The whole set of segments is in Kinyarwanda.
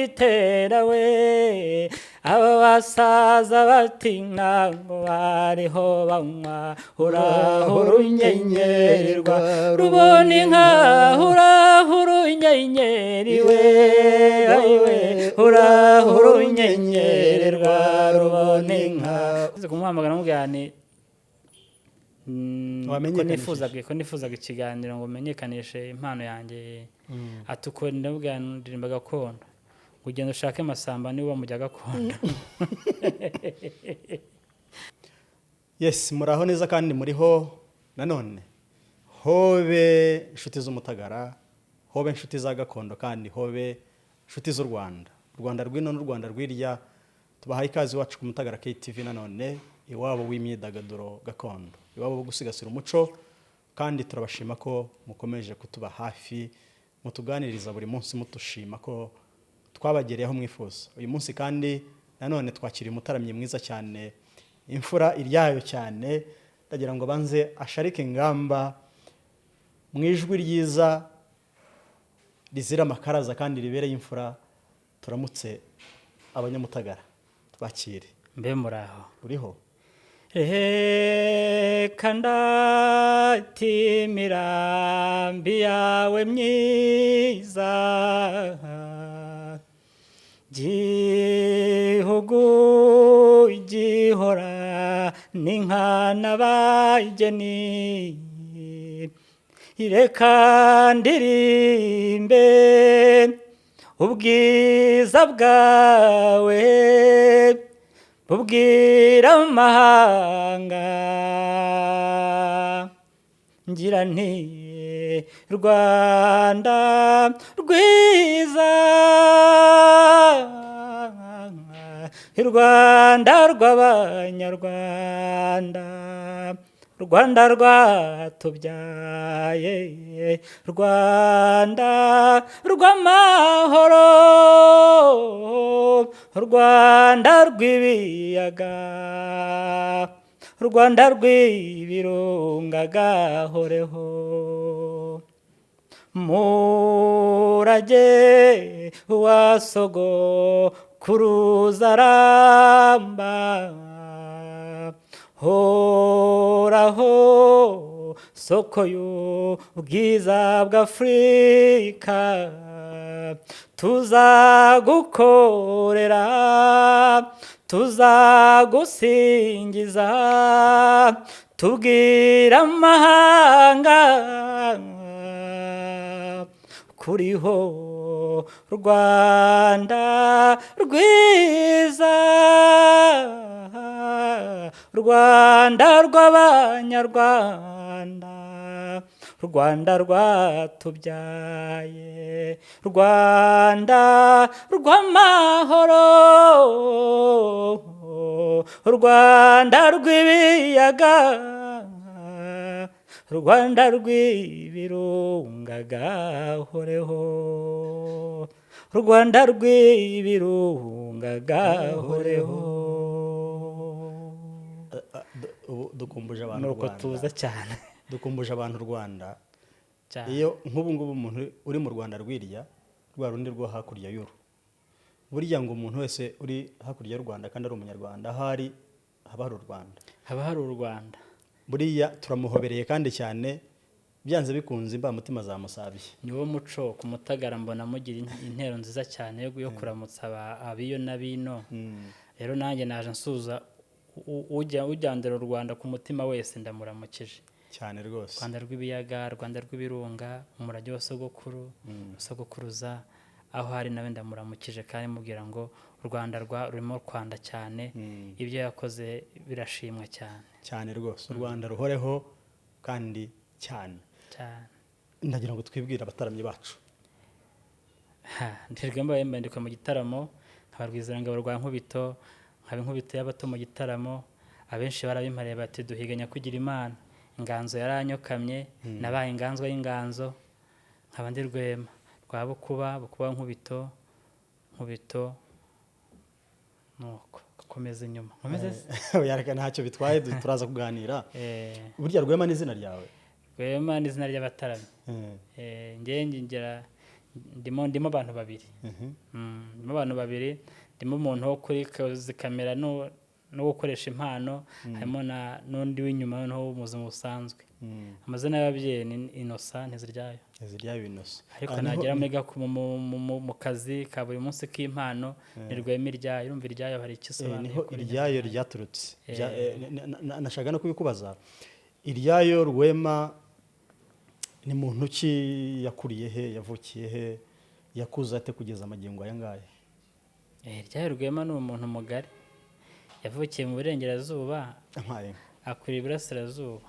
gitera we aba basaza bati ntango bariho banywa urahura unyenyerirwa rubona inka urahura unyenyeriwe urahura unyenyererwa rubona inka uzi kumuhamagara mubwira nti ko nifuzaga ikiganiro ngo menyekanishe impano yanjye atukora ndabwira ndirimba gakondo ugenda ushake masamba niwe wamujya gakondo. Yes, muraho neza kandi muriho nanone hobe inshuti z'umutagara, hobe inshuti za gakondo, kandi hobe inshuti z'u Rwanda. U Rwanda rwino n'u Rwanda rwirya, tubahaye ikaze wacu ku Mutagara KTV nanone iwabo w'imyidagaduro gakondo, iwabo wo gusigasira umuco, kandi turabashima ko mukomeje kutuba hafi, mutuganiriza buri munsi mutushima ko twabagereyeho mwifuza. Uyu munsi kandi nanone twakiriye umutaramyi mwiza cyane, imfura iryayo cyane, ndagira ngo banze asharike ingamba mu ijwi ryiza rizira amakaraza kandi ribereye imfura. Turamutse abanyamutagara, twakire. Mbe muraho uriho? Kandati mirambi yawe myiza, gihugu gihora n'inka n'abageni, ireka ndirimbe ubwiza bwawe bubwira amahanga, ngira nti Rwanda rwiza, Rwanda rw'abanyarwanda, Rwanda rwatubyaye, Rwanda rw'amahoro, Rwanda rw'ibiyaga, Rwanda rw'ibirunga gahoreho, murage wa sogokuruza aramba, horaho soko y'ubwiza bw'Afurika, tuzagukorera tuzagusingiza, tubwira amahanga kuriho Rwanda rwiza, Rwanda rw'abanyarwanda, Rwanda rwatubyaye, Rwanda rw'amahoro, Rwanda rw'ibiyaga, Rwanda rw'ibirunga gahoreho, Rwanda rw'ibirunga gahoreho. Dukumbuje abantu nuko tuza cyane, dukumbuje abantu Rwanda. Iyo nk'ubu ngubu umuntu uri mu Rwanda rwirya rwa rundi rwo hakurya y'uru, burya ngo umuntu wese uri hakurya y'u Rwanda kandi ari umunyarwanda, ahari haba hari u Rwanda, haba hari u Rwanda. Buriya turamuhobereye kandi cyane, byanze bikunze imbamutima zamusabiye. Niwo muco ku Mutagara mbona mugira intero nziza cyane yo kuramutsa abiyo nabino. Rero nanjye naje nsuza ujyandera u Rwanda ku mutima wese ndamuramukije cyane rwose. Rwanda rw'ibiyaga, Rwanda rw'ibirunga, umurage wa sogokuru, sogokuruza, aho hari nawe ndamuramukije kandi mubwira ngo u Rwanda rurimo Rwanda cyane, ibyo yakoze birashimwa cyane cyane rwose. U Rwanda ruhoreho kandi cyane. Ndagira ngo twibwire abataramyi bacu. Ndirwemba yembandikwa mu gitaramo, abarwiziranga barwa nkubito, nkaba inkubito y'abato mu gitaramo, abenshi barabimpariye bati duhiganya kugira Imana, inganzo yaranyokamye, nabaye inganzwa y'inganzo, nkaba ndi Rwema rwa bukuba nkubito nuko komeza inyuma komeze yareka ntacyo bitwaye, turaza kuganira. Burya Rwema ni izina ryawe? Rwema ni izina ry'abataramyi. ndimo abantu babiri. Ndimo abantu babiri, ndimo umuntu wo kuri kamera no gukoresha impano, harimo n'undi w'inyuma noneho w'ubuzima busanzwe. Amazina y'ababyeyi ni Innocent Nteziryayo. Ariko nagera mu kazi ka buri munsi k'impano ni Rwema Iryayo. Urumva Iryayo hari ikisobanuro. Niho Iryayo ryaturutse. Nashaka no kubikubaza. Iryayo Rwema ni muntu ki, yakuriye he, yavukiye he, yakuze ate kugeza amagingo aya ngaya? Iryayo Rwema ni umuntu mugari, yavukiye mu burengerazuba, akurira iburasirazuba.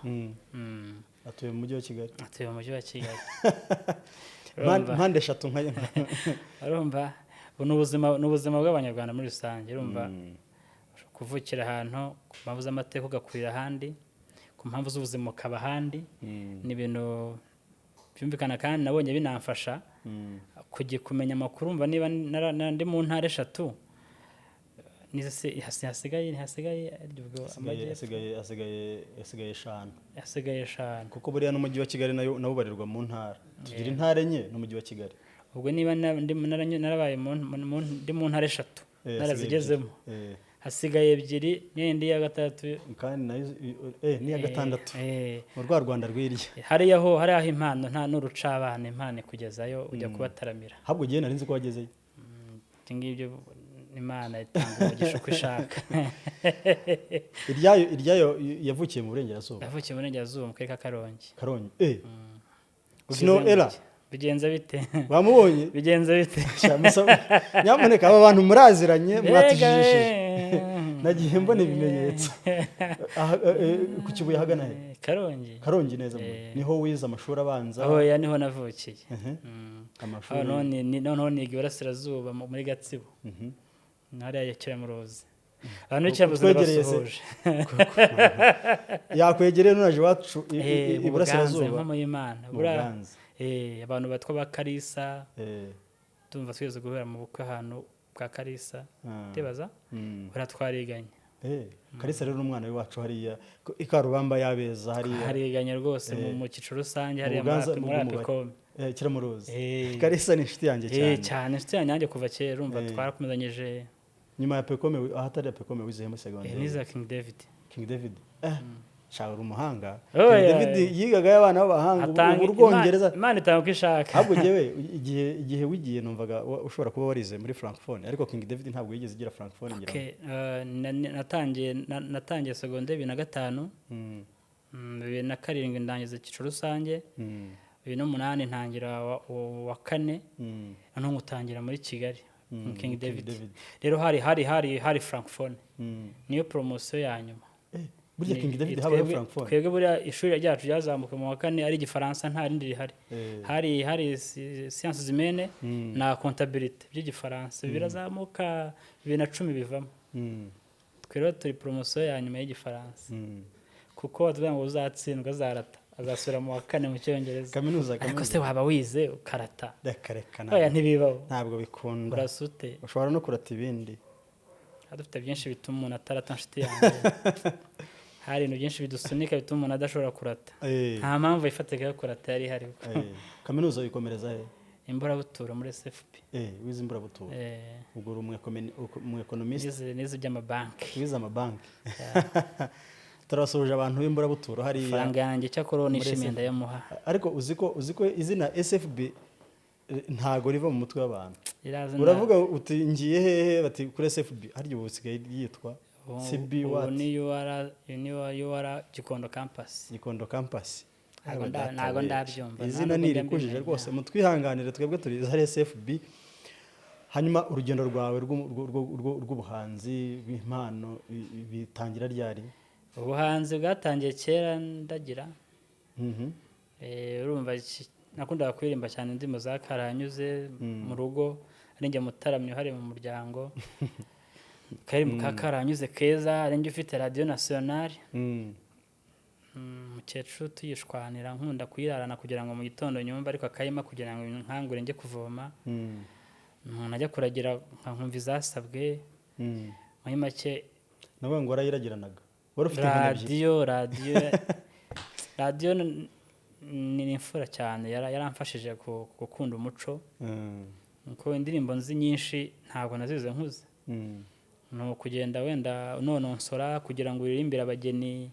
Atuye mu mujyi wa Kigali. Atuye mu mujyi wa Kigali. Mpande eshatu nkayo. Urumva ni ubuzima bw'abanyarwanda muri rusange. Urumva kuvukira ahantu ku mpamvu z'amateka ugakurira ahandi, ku mpamvu z'ubuzima ukaba ahandi, ni ibintu byumvikana kandi nabonye binamfasha kumenya amakuru. Umva niba ndi mu ntara eshatu, hasigaye eshanu, kuko buriya n'umujyi wa Kigali nawo ubarirwa mu ntara. Tugira intara enye n'umujyi wa Kigali. Ubwo niba narabaye ndi mu ntara eshatu narazigezemo, hasigaye ebyiri n'indi ya gatatu, kandi nayo n'iya gatandatu mu rwa Rwanda rw'irya. hariya aho impano nta n'uruca abana impano kugezayo ujya kubataramira. Habwo ugiye nari nzi ko wagezeyo. Ngibyo Imana itanga umugisha uko ishaka. Iryayo yavukiye mu burengerazuba. Yavukiye mu burengerazuba mu karere ka Karongi. Sino era bigenze bite? Bamubonye bigenze bite? Nyamuneka aba bantu muraziranye, mwatujijishije. Nagiye mbona ibimenyetso. Ku Kibuye hagana he? Karongi neza. Niho wize amashuri abanza. Ya niho navukiye. Amashuri noneho niga iburasirazuba muri Gatsibo. Ntari ya Kiramuruzi. Abantu twegereye se. Yakwegereye nunaje wacu iburasirazuba. Mama y'Imana. Abantu batwa ba Kalisa. Tumva twese guhera mu bukwe ahantu bwa Kalisa. Tebaza? Baratwariganye. Kalisa rero n'umwana wacu hariya Ikarubamba yabeza hariya. Hariganye rwose mu cyiciro rusange hariya muri Apecom. Kiramuruzi. Kalisa ni inshuti yanjye cyane. Cyane inshuti yanjye kuva kera. Urumva twarakomezanyije. Nyuma ya Apecom, ahatari Apecom wizeye muri secondaire. Niza King David. Shawura umuhanga. David yigaga y'abana b'abahanga uburwongereza. Imana itanga uko ishaka. Ahubwo jewe igihe wigiye numvaga ushobora kuba warize muri Francophone, ariko King David ntabwo yigeze igira Francophone ngira. Natangiye secondaire 2005. 2007 ndangiza icyiciro rusange. 2008 ntangira wa kane. Noneho ngutangira muri Kigali. King David. Rero hari Francophone. Niyo promotion ya nyuma. Burya King David habaye Francophone. Twebwe buriya ishuri ryacu ryazamuka mu wa kane ari Igifaransa nta rindi rihari. Hari sciences humaines na comptabilité by'Igifaransa. Birazamuka 2010 bivamo. Twero turi promotion ya nyuma y'Igifaransa. Kuko watubwira ngo uzatsindwa zarata. Azasubira mu wa kane mu Cyongereza. Kaminuza. Ariko se waba wize ukarata. Reka oya ntibibaho. Ntabwo bikunda. Urasute. Ushobora no kurata ibindi. Dufite byinshi bituma umuntu atarata inshuti yanjye. Hari ibintu byinshi bidusunika bituma umuntu adashobora kurata. Nta mpamvu ifatika yo kurata yari ihari. Kaminuza uyikomereza he? Imburabutura muri SFP. Wize imburabutura. Ubwo uri umu economist. Nize by'amabanki. Wize amabanki. Turasoje abantu b'imburabutura hari faranga yanjye cyakoro nishimiye ndayamuha. Ariko uziko izina SFB ntago riva mu mutwe w'abantu. Uravuga uti ngiye hehe bati kuri SFB harya ubu sigaye yitwa CB what? Ni UR Gikondo campus. Gikondo campus. Ntago ndabyumva. Izina nirikujije rwose mutwihanganire twebwe turi za SFB. Hanyuma urugendo rwawe rw'ubuhanzi bw'impano bitangira ryari? Ubuhanzi bwatangiye kera ndagira. Urumva nakundaga kuririmba cyane indimo za Karanyuze mu rugo ari njye mutaramye hari mu muryango. Karim Karanyuze keza ari njye ufite Radio Nationale. Mukecuru tuyishwanira nkunda kuyirarana kugira ngo mu gitondo nyumva ariko akayima kugira ngo nkangure njye kuvoma. Najya kuragira nkumva izasabwe. Muri make nawe ngo warayiragiranaga. Radio ni imfura cyane, yaramfashije gukunda umuco, Mm. kuko indirimbo nzi nyinshi ntabwo nazize nkuze. Mm. ni ukugenda wenda unononsora kugira ngo uririmbire abageni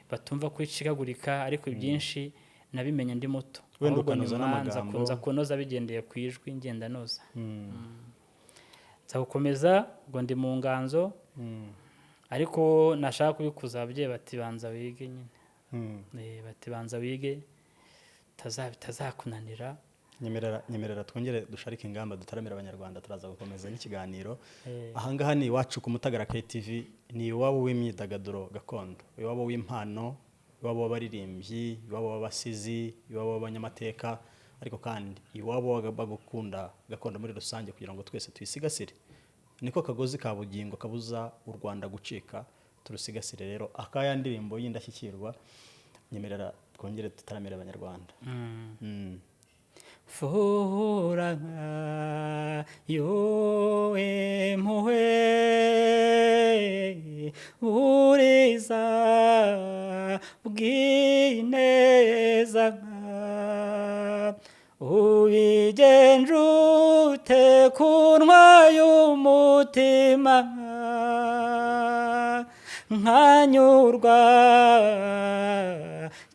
batumva kwicikagurika, ariko ibyinshi nabimenye ndi muto, Wenda ahubwo ukanoza nyuma n'amagambo. nza kunza kunoza bigendeye ku ijwi ngenda noza. Mm. nza gukomeza ubwo ndi mu nganzo, Mm. ariko nashaka kubikuza ababyeyi bati banza wige nyine. Mm. bati banza wige bitazakunanira. nyemerera twongere dusharike ingamba dutaramira abanyarwanda, turaza gukomeza n'ikiganiro. Eh. Ahangaha ni iwacu ku Mutagara KTV, ni iwabo w'imyidagaduro gakondo, iwabo w'impano, iwabo w'abaririmbyi, iwabo w'abasizi, iwabo w'abanyamateka, ariko kandi iwabo bagukunda gakondo muri rusange, kugira ngo twese tuyisigasire. Niko kagozi ka bugingo kabuza u Rwanda gucika, turusigasire rero. Akaya ndirimbo y'indashyikirwa, nyemerera twongere dutaramira abanyarwanda. Mm. Fura yowe mpuhwe buriza bw'ineza, ubigenje ute kuntwa y'umutima, nkanyurwa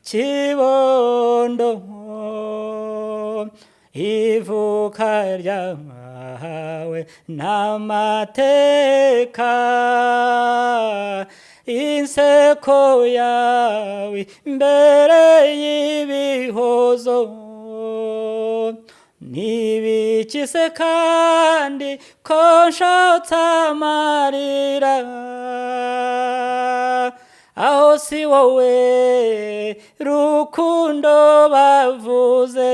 kibondo ivuka ryawe n'amateka, inseko yawe imbere y'ibihozo, nibikise kandi ko nshotse amarira, aho si wowe rukundo bavuze,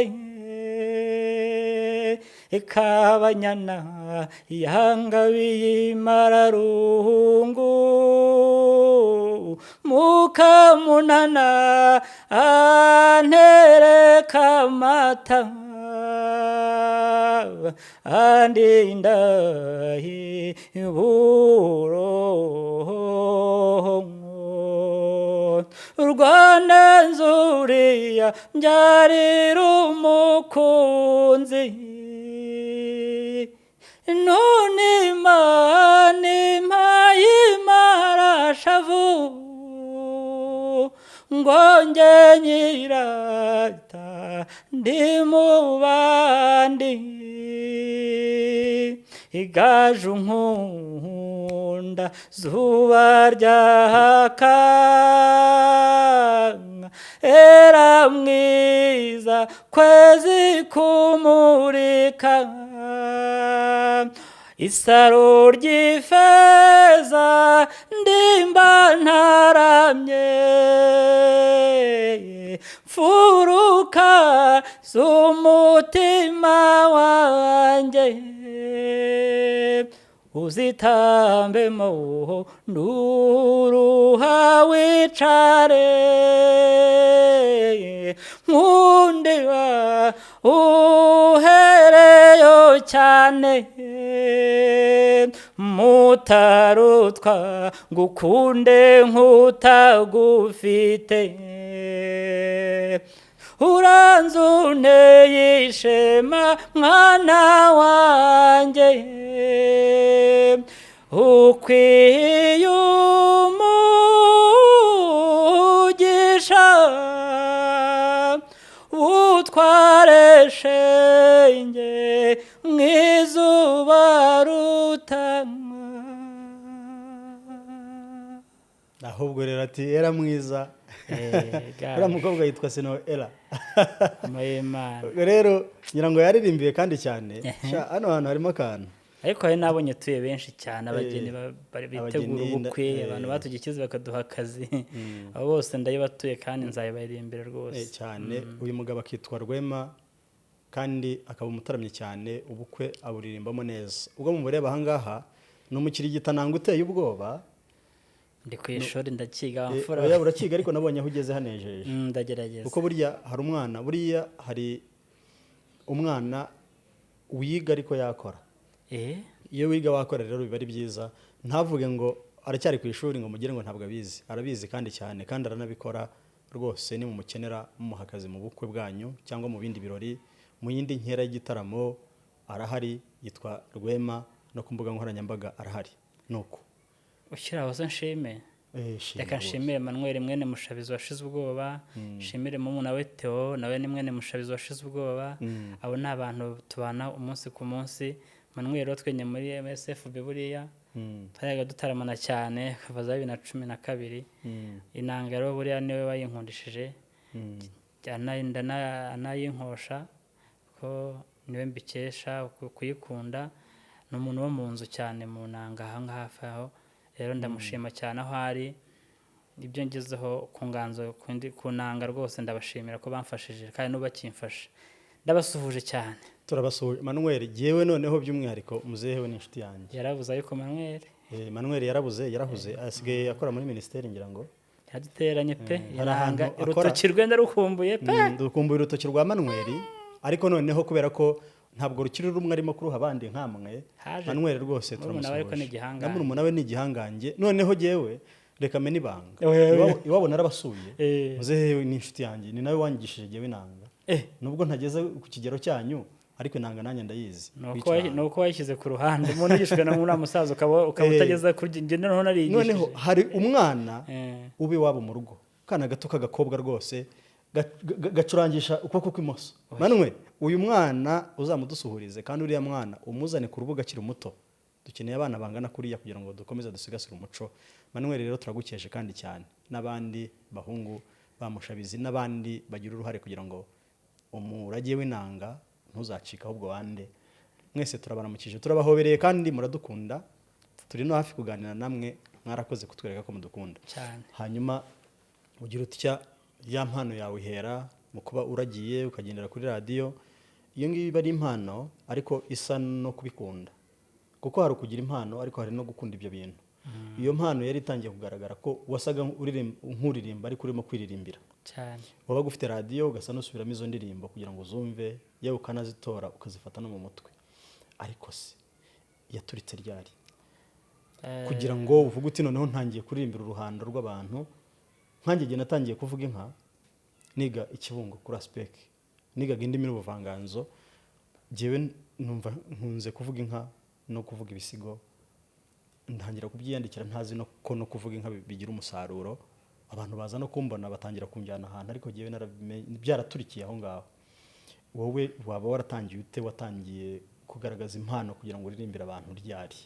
Kabanyana yangabiye imararungu, Mukamunana antereka amata, andinda iburongo, Rwanda nzuriya mbyarira umukunzi, none Imana impaye imarashavu, ngo njye nyirata ndi mu bandi, igaju nkunda zuba ryaka, era mwiza kwezi kumurika, isaro ry'ifeza ndimba ntaramye, mfuruka z'umutima wanjye, uzitambemo nduruha wicare, nkundira uhereyo cyane, mutarutwa ngukunde nk'utagufite, uranzuneye ishema mwana wanjye, ukwiye umugisha, utware shenge mw'izuba rutanywa. Ahubwo rero ati era mwiza, uriya mukobwa yitwa Sinoela. Rero ngira ngo yaririmbiye kandi cyane, hano hantu harimo akantu, ariko hari n'abonye tuye benshi cyane, abageni bitegura ubukwe, abantu batugiye ikizi bakaduha akazi, abo bose ndayibatuye kandi nzayibaririmbira rwose cyane. Uyu mugabo akitwa Rwema kandi akaba umutaramye cyane, ubukwe aburirimbamo neza. Ubwo mumureba ahangaha ni umukirigita nanga uteye ubwoba, ndi ku ishuri ndakiga amfura. Oya urakiga, ariko nabonye aho ugeze hanejeje. Ndagerageza. Kuko burya hari umwana wiga ariko yakora. Iyo wiga wakora rero biba ari byiza, ntavuge ngo aracyari ku ishuri ngo mugire ngo ntabwo abizi, arabizi kandi cyane, kandi aranabikora rwose ni mumukenera mumuha akazi mu bukwe bwanyu cyangwa mu bindi birori, mu yindi nkera y'igitaramo arahari, yitwa Rwema, no ku mbuga nkoranyambaga arahari. Nuko ushyiraho se nshime, shimwe reka rwose. nshimire Manuel mwene Mushabizi washize ubwoba, nshimire mumuna we Theo nawe ni mwene Mushabizi washize ubwoba. Abo ni abantu tubana umunsi ku munsi. Manuel rero twenye muri MSFB buriya twayaga dutaramana cyane kuva za 2012. Inanga rero buriya niwe wayinkundishije, anayinkosha ko niwe mbikesha kuyikunda. Ni umuntu wo mu nzu cyane mu nanga aha ngaha hafi aho. Rero ndamushima cyane aho ari, ibyo ngezeho ku nganzo ku nanga rwose ndabashimira ko bamfashije kandi n'ubakimfasha. Ndabasuhuje cyane. Turabasuhuje Manuel, jewe noneho by'umwihariko muzehe we n'inshuti yanjye. Yarabuze ariko Manuel. Manuel yarahuze, asigaye akora muri ministeri ngira ngo. Yaduteranye pe, hari ahantu yaranga urutoki rwenda rukumbuye pe. Dukumbuye urutoki rwa Manuel, ariko noneho kubera ko ntabwo rukiri rumwe arimo kuruha abandi nkamwe. Manuel rwose turamusuhuje. Na murumuna we ni igihangange. Noneho jewe reka meni banga. Iwabo narabasuye. Muzehe we n'inshuti yanjye, ni nawe wanyigishije jewe nanga. Nubwo ntageze ku kigero cyanyu, ariko nanga nanjye ndayizi. Nuko wayishyize ku ruhande. Umuntu yigishwe na muri musaza ukaba utageza kuri nge noneho narigishije. Noneho hari umwana ubi wabo mu rugo. Kana gato k'agakobwa rwose gacurangisha ukuboko kw'imoso. Manuel, uyu mwana uzamudusuhurize kandi uriya mwana umuzane ku rubuga akiri muto. Dukeneye abana bangana kuriya kugira ngo dukomeze dusigasire umuco. Manuel rero turagukeje kandi cyane, n'abandi bahungu bamushabizi n'abandi bagira uruhare kugira ngo umurage w'inanga ntuzacika ahubwo wande. Mwese turabaramukije, turabahobereye kandi muradukunda. Turi no hafi kuganira namwe, mwarakoze kutwereka ko mudukunda cyane. Hanyuma ugira utya ya mpano yawe ihera mu kuba uragiye ukagendera kuri radio. Iyo ngiyo iba ari impano ariko isa no kubikunda, kuko hari ukugira impano ariko hari no gukunda ibyo bintu. Iyo mpano yari itangiye kugaragara ko wasaga nk'uririmba ariko urimo kwiririmbira cyane. Wabaga ufite radio ugasa n'usubiramo izo ndirimbo kugira ngo uzumve, yewe ukanazitora ukazifata no mu mutwe. Ariko se yaturitse ryari kugira ngo uvuge uti noneho ntangiye kuririmbira uruhando rw'abantu? Nkanjye gihe natangiye kuvuga inka niga ikibungo kuri Aspec, nigaga indimi n'ubuvanganzo. Jewe numva nkunze kuvuga inka no kuvuga ibisigo, ntangira kubyiyandikira ntazi no ko no kuvuga inka bigira umusaruro. Abantu baza no kumbona batangira kunjyana ahantu, ariko jewe byaraturikiye aho ngaho. Wowe waba waratangiye ute? Watangiye kugaragaza impano kugira ngo uririmbire abantu ryari?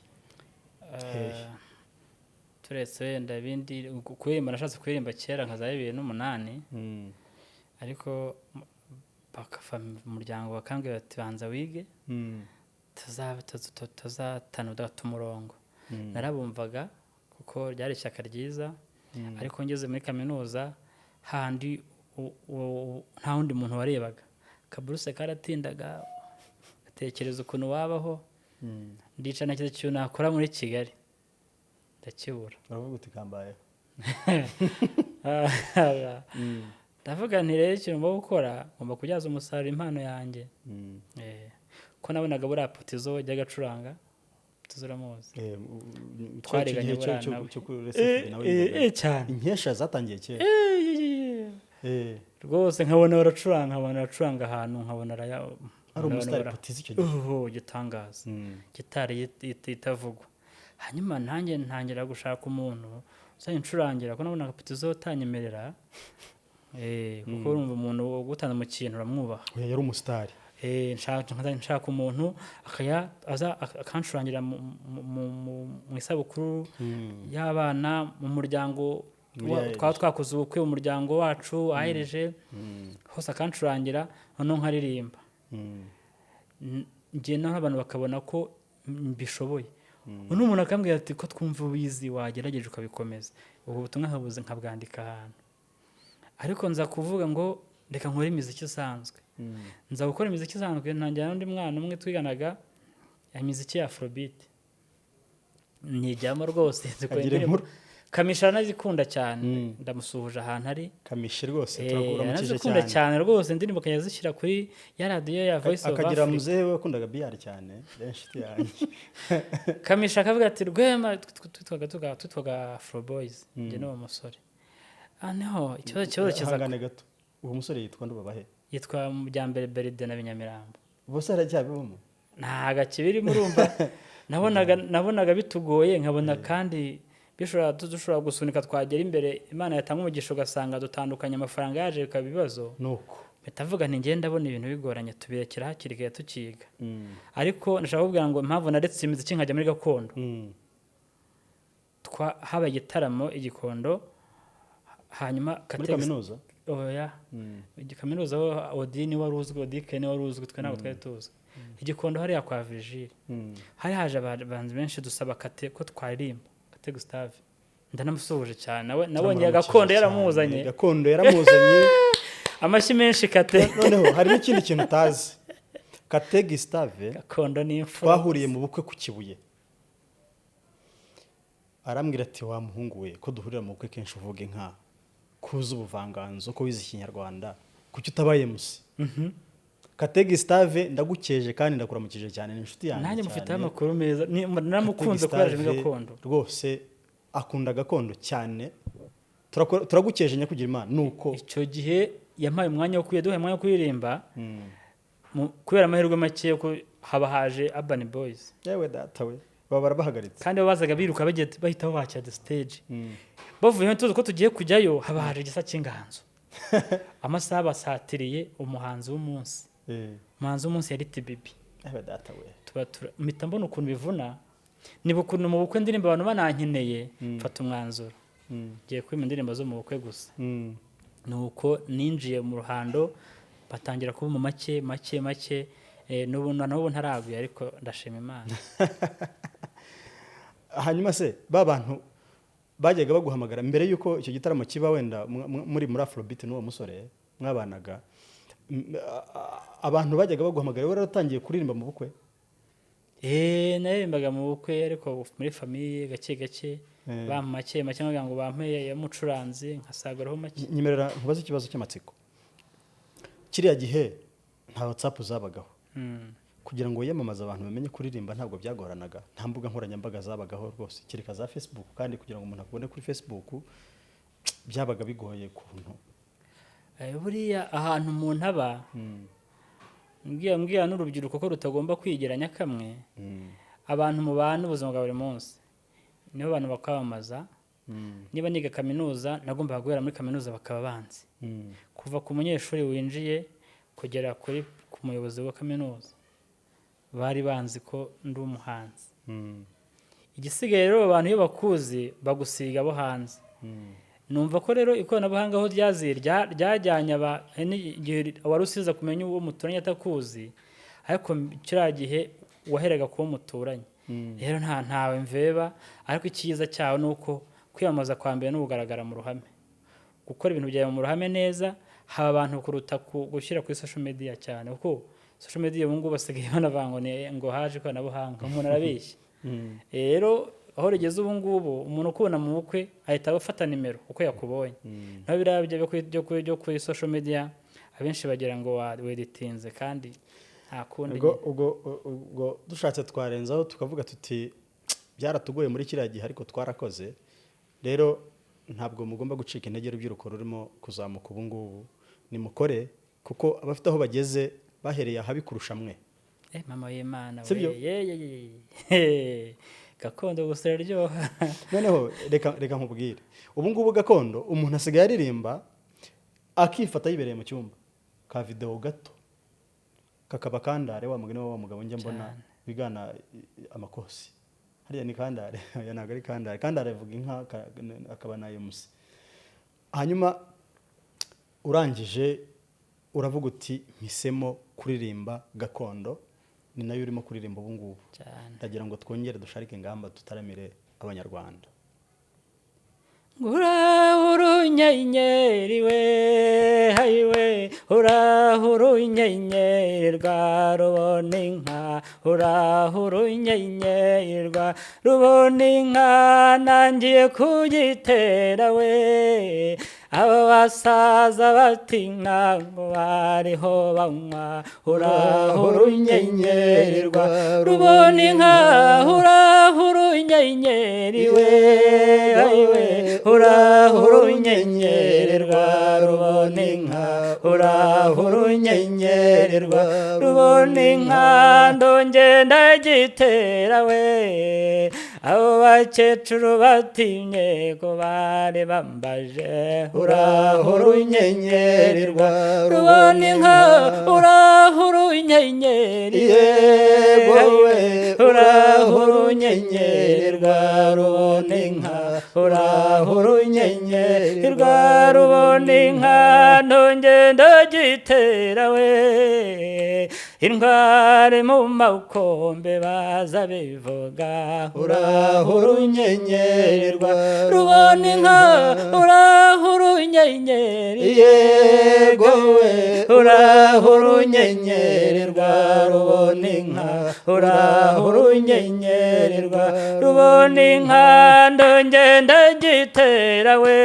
Turetse wenda bindi kuririmba, nashatse kuririmba kera nka za 2008, ariko bakafa mu muryango bakambwira bati banza wige tuzatana umurongo. Narabumvaga kuko ryari ishyaka ryiza, ariko ngeze muri kaminuza handi nta wundi muntu warebaga. Kaburuse karatindaga, gatekereza ukuntu wabaho. Ndica na kiza cyo nakora muri Kigali ndakibura. Uravuga uti kambaye. Ndavuga nti rero ikintu ngomba gukora, ngomba kubyaza umusaruro impano yanjye. Ko nabonaga buriya Potizo yajyaga acuranga, tuzuramuzi. Twariganye cyo kuri recipe nawe. Cyane. Inkesha zatangiye kera. Rwose nkabona baracuranga, nkabona baracuranga ahantu, nkabona ari umusitari Potizo icyo gihe. Gitangaza. Gitari itavugwa. Hanyuma nanjye ntangira gushaka umuntu uzancurangira, ko nabonaga Potizo utanyemerera. Kuko urumva umuntu ugutana mu kintu uramwubaha. Yari umusitari. Nshaka umuntu akancurangira mu isabukuru y'abana, mu muryango twaba twakoze ubukwe mu muryango wacu ahereje hose, akancurangira noneho nkaririmba. Njye naho abantu bakabona ko mbishoboye. Uno umuntu akambwira ati ko twumva ubizi wagerageje ukabikomeza. Ubu butumwa nkabuze nkabwandika ahantu, ariko nza kuvuga ngo reka nkore imiziki isanzwe. Nza gukora imiziki isanzwe, ntangira n'undi mwana umwe twiganaga imiziki ya Afrobeat. Nijyamo rwose Kamisha nazikunda cyane. Ndamusuhuje ahantu ari Kamishi rwose turakuramukije cyane. Cyane rwose indirimbo kanyazishyira kuri ya radio ya Voice of Africa. Akagira muzehe we wakundaga BR cyane, benshi yanjye. Kamisha akavuga ati Rwema twitwaga Afro Boys, njye n'uwo musore. niho ikibazo kiza hangane gato uwo musore yitwa Ndubabahe yitwa Mujyambere Beride na Binyamirambo. bose aracyabibamo ntago akibirimo urumva. nabonaga bitugoye nkabona kandi dushobora gusunika twagera imbere Imana yatanga umugisha ugasanga dutandukanye amafaranga yaje bikaba ibibazo nuko bitavuga nti ngenda ndabona ibintu bigoranye tubirekera hakiri kare tukiga. Ariko ndashaka kubwira ngo impamvu naretse imiziki nkajya muri gakondo habaye igitaramo igikondo hanyuma muri kaminuza oya kaminuza Odini wari uzwi Odikene wari uzwi twe ntabwo twari tuzi igikondo hariya kwa Virgile hari haje abantu benshi dusaba Kate ko twaririmba Kate Gustave ndanamusuhuje cyane nabonye gakondo yaramuzanye amashyi menshi Kate. noneho hari n'ikindi kintu utazi Kate Gustave gakondo ni imfura twahuriye mu bukwe ku Kibuye arambwira ati wa muhungu we ko duhurira mu bukwe kenshi uvuge nka kuza ubuvanganzo ko wize Ikinyarwanda kuki utabaye musi Kate Gustave ndagukeje kandi ndakuramukije cyane ni inshuti yanjye nanjye mufite amakuru meza naramukunze kubera muri gakondo rwose akunda gakondo cyane turagukeje nyakugira Imana nuko icyo gihe yampaye umwanya wo kuririmba kubera amahirwe make ko haba haje Urban Boys yewe data we baba barabahagaritse kandi bazaga biruka bahita bakira the stage bavuye tuzi ko tugiye kujyayo haba haje igisa cy'inganzo amasaha basatiriye umuhanzi w'umunsi umuhanzi w'umunsi yari Tibibi yewe data we mpita mbona ukuntu bivuna niba ukuntu mu bukwe ndirimba abantu banankeneye mfata umwanzuro ngiye kwima indirimbo zo mu bukwe gusa nuko ninjiye mu ruhando batangira kuba mu make n'ubu ntaraguye ariko ndashima Imana. Hanyuma se bantu bajyaga baguhamagara mbere yuko icyo gitaramo kiba wenda muri Afrobeat n'uwo musore mwabanaga abantu bajyaga baguhamagara waratangiye kuririmba mu bukwe? Naririmbaga mu bukwe ariko muri famille gake bampa make nkagira ngo bampe yamucuranzi nkasaguraho make. Nyemerera nkubaze ikibazo cy'amatsiko. Kiriya gihe nta WhatsApp zabagaho kugira ngo yamamaze abantu bamenye kuririmba ntabwo byagoranaga, nta mbuga nkoranyambaga zabagaho rwose kireka za Facebook, kandi kugira ngo umuntu akubone kuri Facebook byabaga bigoye kuntu. Buriya ahantu umuntu aba mbwira n'urubyiruko ko rutagomba kwigeranya kamwe, abantu mu bantu ubuzima bwa buri munsi nibo bantu bakwamamaza. Niba niga kaminuza nagomba guhera muri kaminuza bakaba banzi, kuva ku munyeshuri winjiye kugera ku muyobozi wa kaminuza bari banzi ko ndi umuhanzi. Igisigaye rero abantu iyo bakuzi bagusiga bo hanze. Numva ko rero ikoranabuhanga aho ryajyanye wari usiza kumenya uwo muturanye atakuzi, ariko kiriya gihe waheraga kuba umuturanye. Rero ntawe mveba, ariko icyiza cyawe ni uko kwiyamamaza kwa mbere n'ubugaragara mu ruhame, gukora ibintu byawe mu ruhame neza, haba abantu kuruta gushyira kuri social media cyane, kuko social media ubu ngubu basigaye banavanga ngo haje ikoranabuhanga, umuntu arabeshya. Rero aho rigeze ubu ngubu umuntu ukubona mu bukwe ahita afata nimero uko yakubonye. Naho birabye byo kuri social media abenshi bagira ngo weditinze kandi nta kundi. Ubwo dushatse twarenzaho tukavuga tuti byaratugoye muri kiriya gihe ariko twarakoze. Rero ntabwo mugomba gucika intege urubyiruko rurimo kuzamuka ubu ngubu, nimukore kuko abafite aho bageze bahereye ahabi kurusha mwe. Mama y'Imana we gakondo gusa ryoha. Noneho reka nkubwire, ubu ngubu gakondo umuntu asigaye aririmba akifata yibereye mu cyumba ka video gato kakaba kandare wa mugani wa mugabo njya mbona bigana amakosi. Hariya ni kandare yanaga ari kandare vuga inka akaba nayo musi. Hanyuma urangije uravuga uti mpisemo kuririmba gakondo, ni nayo urimo kuririmba ubu ngubu. Ndagira ngo twongere dusharike ingamba tutaramire abanyarwanda. Urahurunyenyeri we hayiwe urahurunyenyeri rwa rubona inka, urahurunyenyeri rwa rubona inka nangiye kugitera we. Aba basaza batinka ngo bariho banywa, urahurunyenyeri rwa rubona inka, urahurunyenyeri we hayiwe urahurunyenyeri inyenyerirwa rubona inkando ngenda gitera we abo bakecuru batinye ko bari bambaje uraho runyenyerirwa rubona inka uraho runyenyeri yego we uraho runyenyerirwa rubona inka uraho runyenyerirwa rubona inka ngenda gitera we intwari mu makombe baza bivuga uraho runyenyerirwa rubona inka uraho runyenyeri yego we uraho runyenyerirwa rubona inka uraho runyenyerirwa rubona inka ngenda gitera we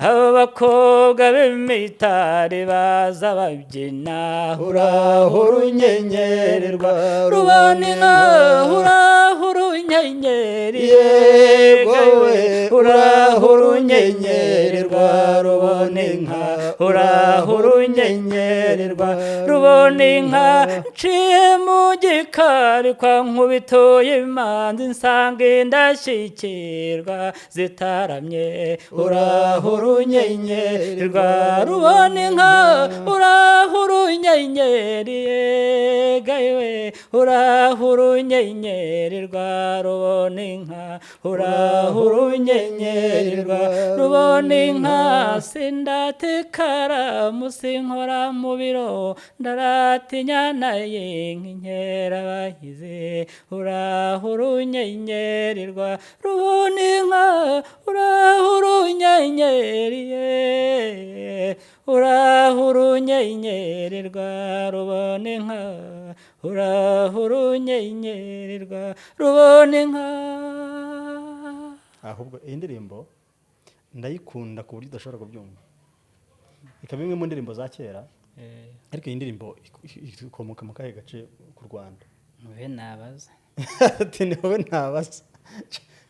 abo bakobwa b'imitari baza babyina uraho runyenyerirwa rubona inka uraho runyenyeri yego we uraho runyenyerirwa rubona inka uraho runyenyerirwa rubona inka nciye mu gikari kwa nkubito y'imanzi nsanga indashyikirwa zitaramye uraho runyenyerirwa rubona inka uraho runyenyeri gawe uraho runyenyerirwa rubona inka uraho runyenyerirwa rubona inka sindatekara musinkora mu biro ndaratinya naye nk'inkera bahize uraho runyenyerirwa rubona inka uraho runyenyeri uraho runyenyerirwa rubona inka uraho runyenyerirwa rubona inka. ahubwo iyi ndirimbo ndayikunda ku buryo udashobora kubyumva, ikaba imwe mu ndirimbo za kera ariko iyi ndirimbo ikomoka mu kahe gace ku Rwanda? Wowe nabaza ati ni wowe nabaza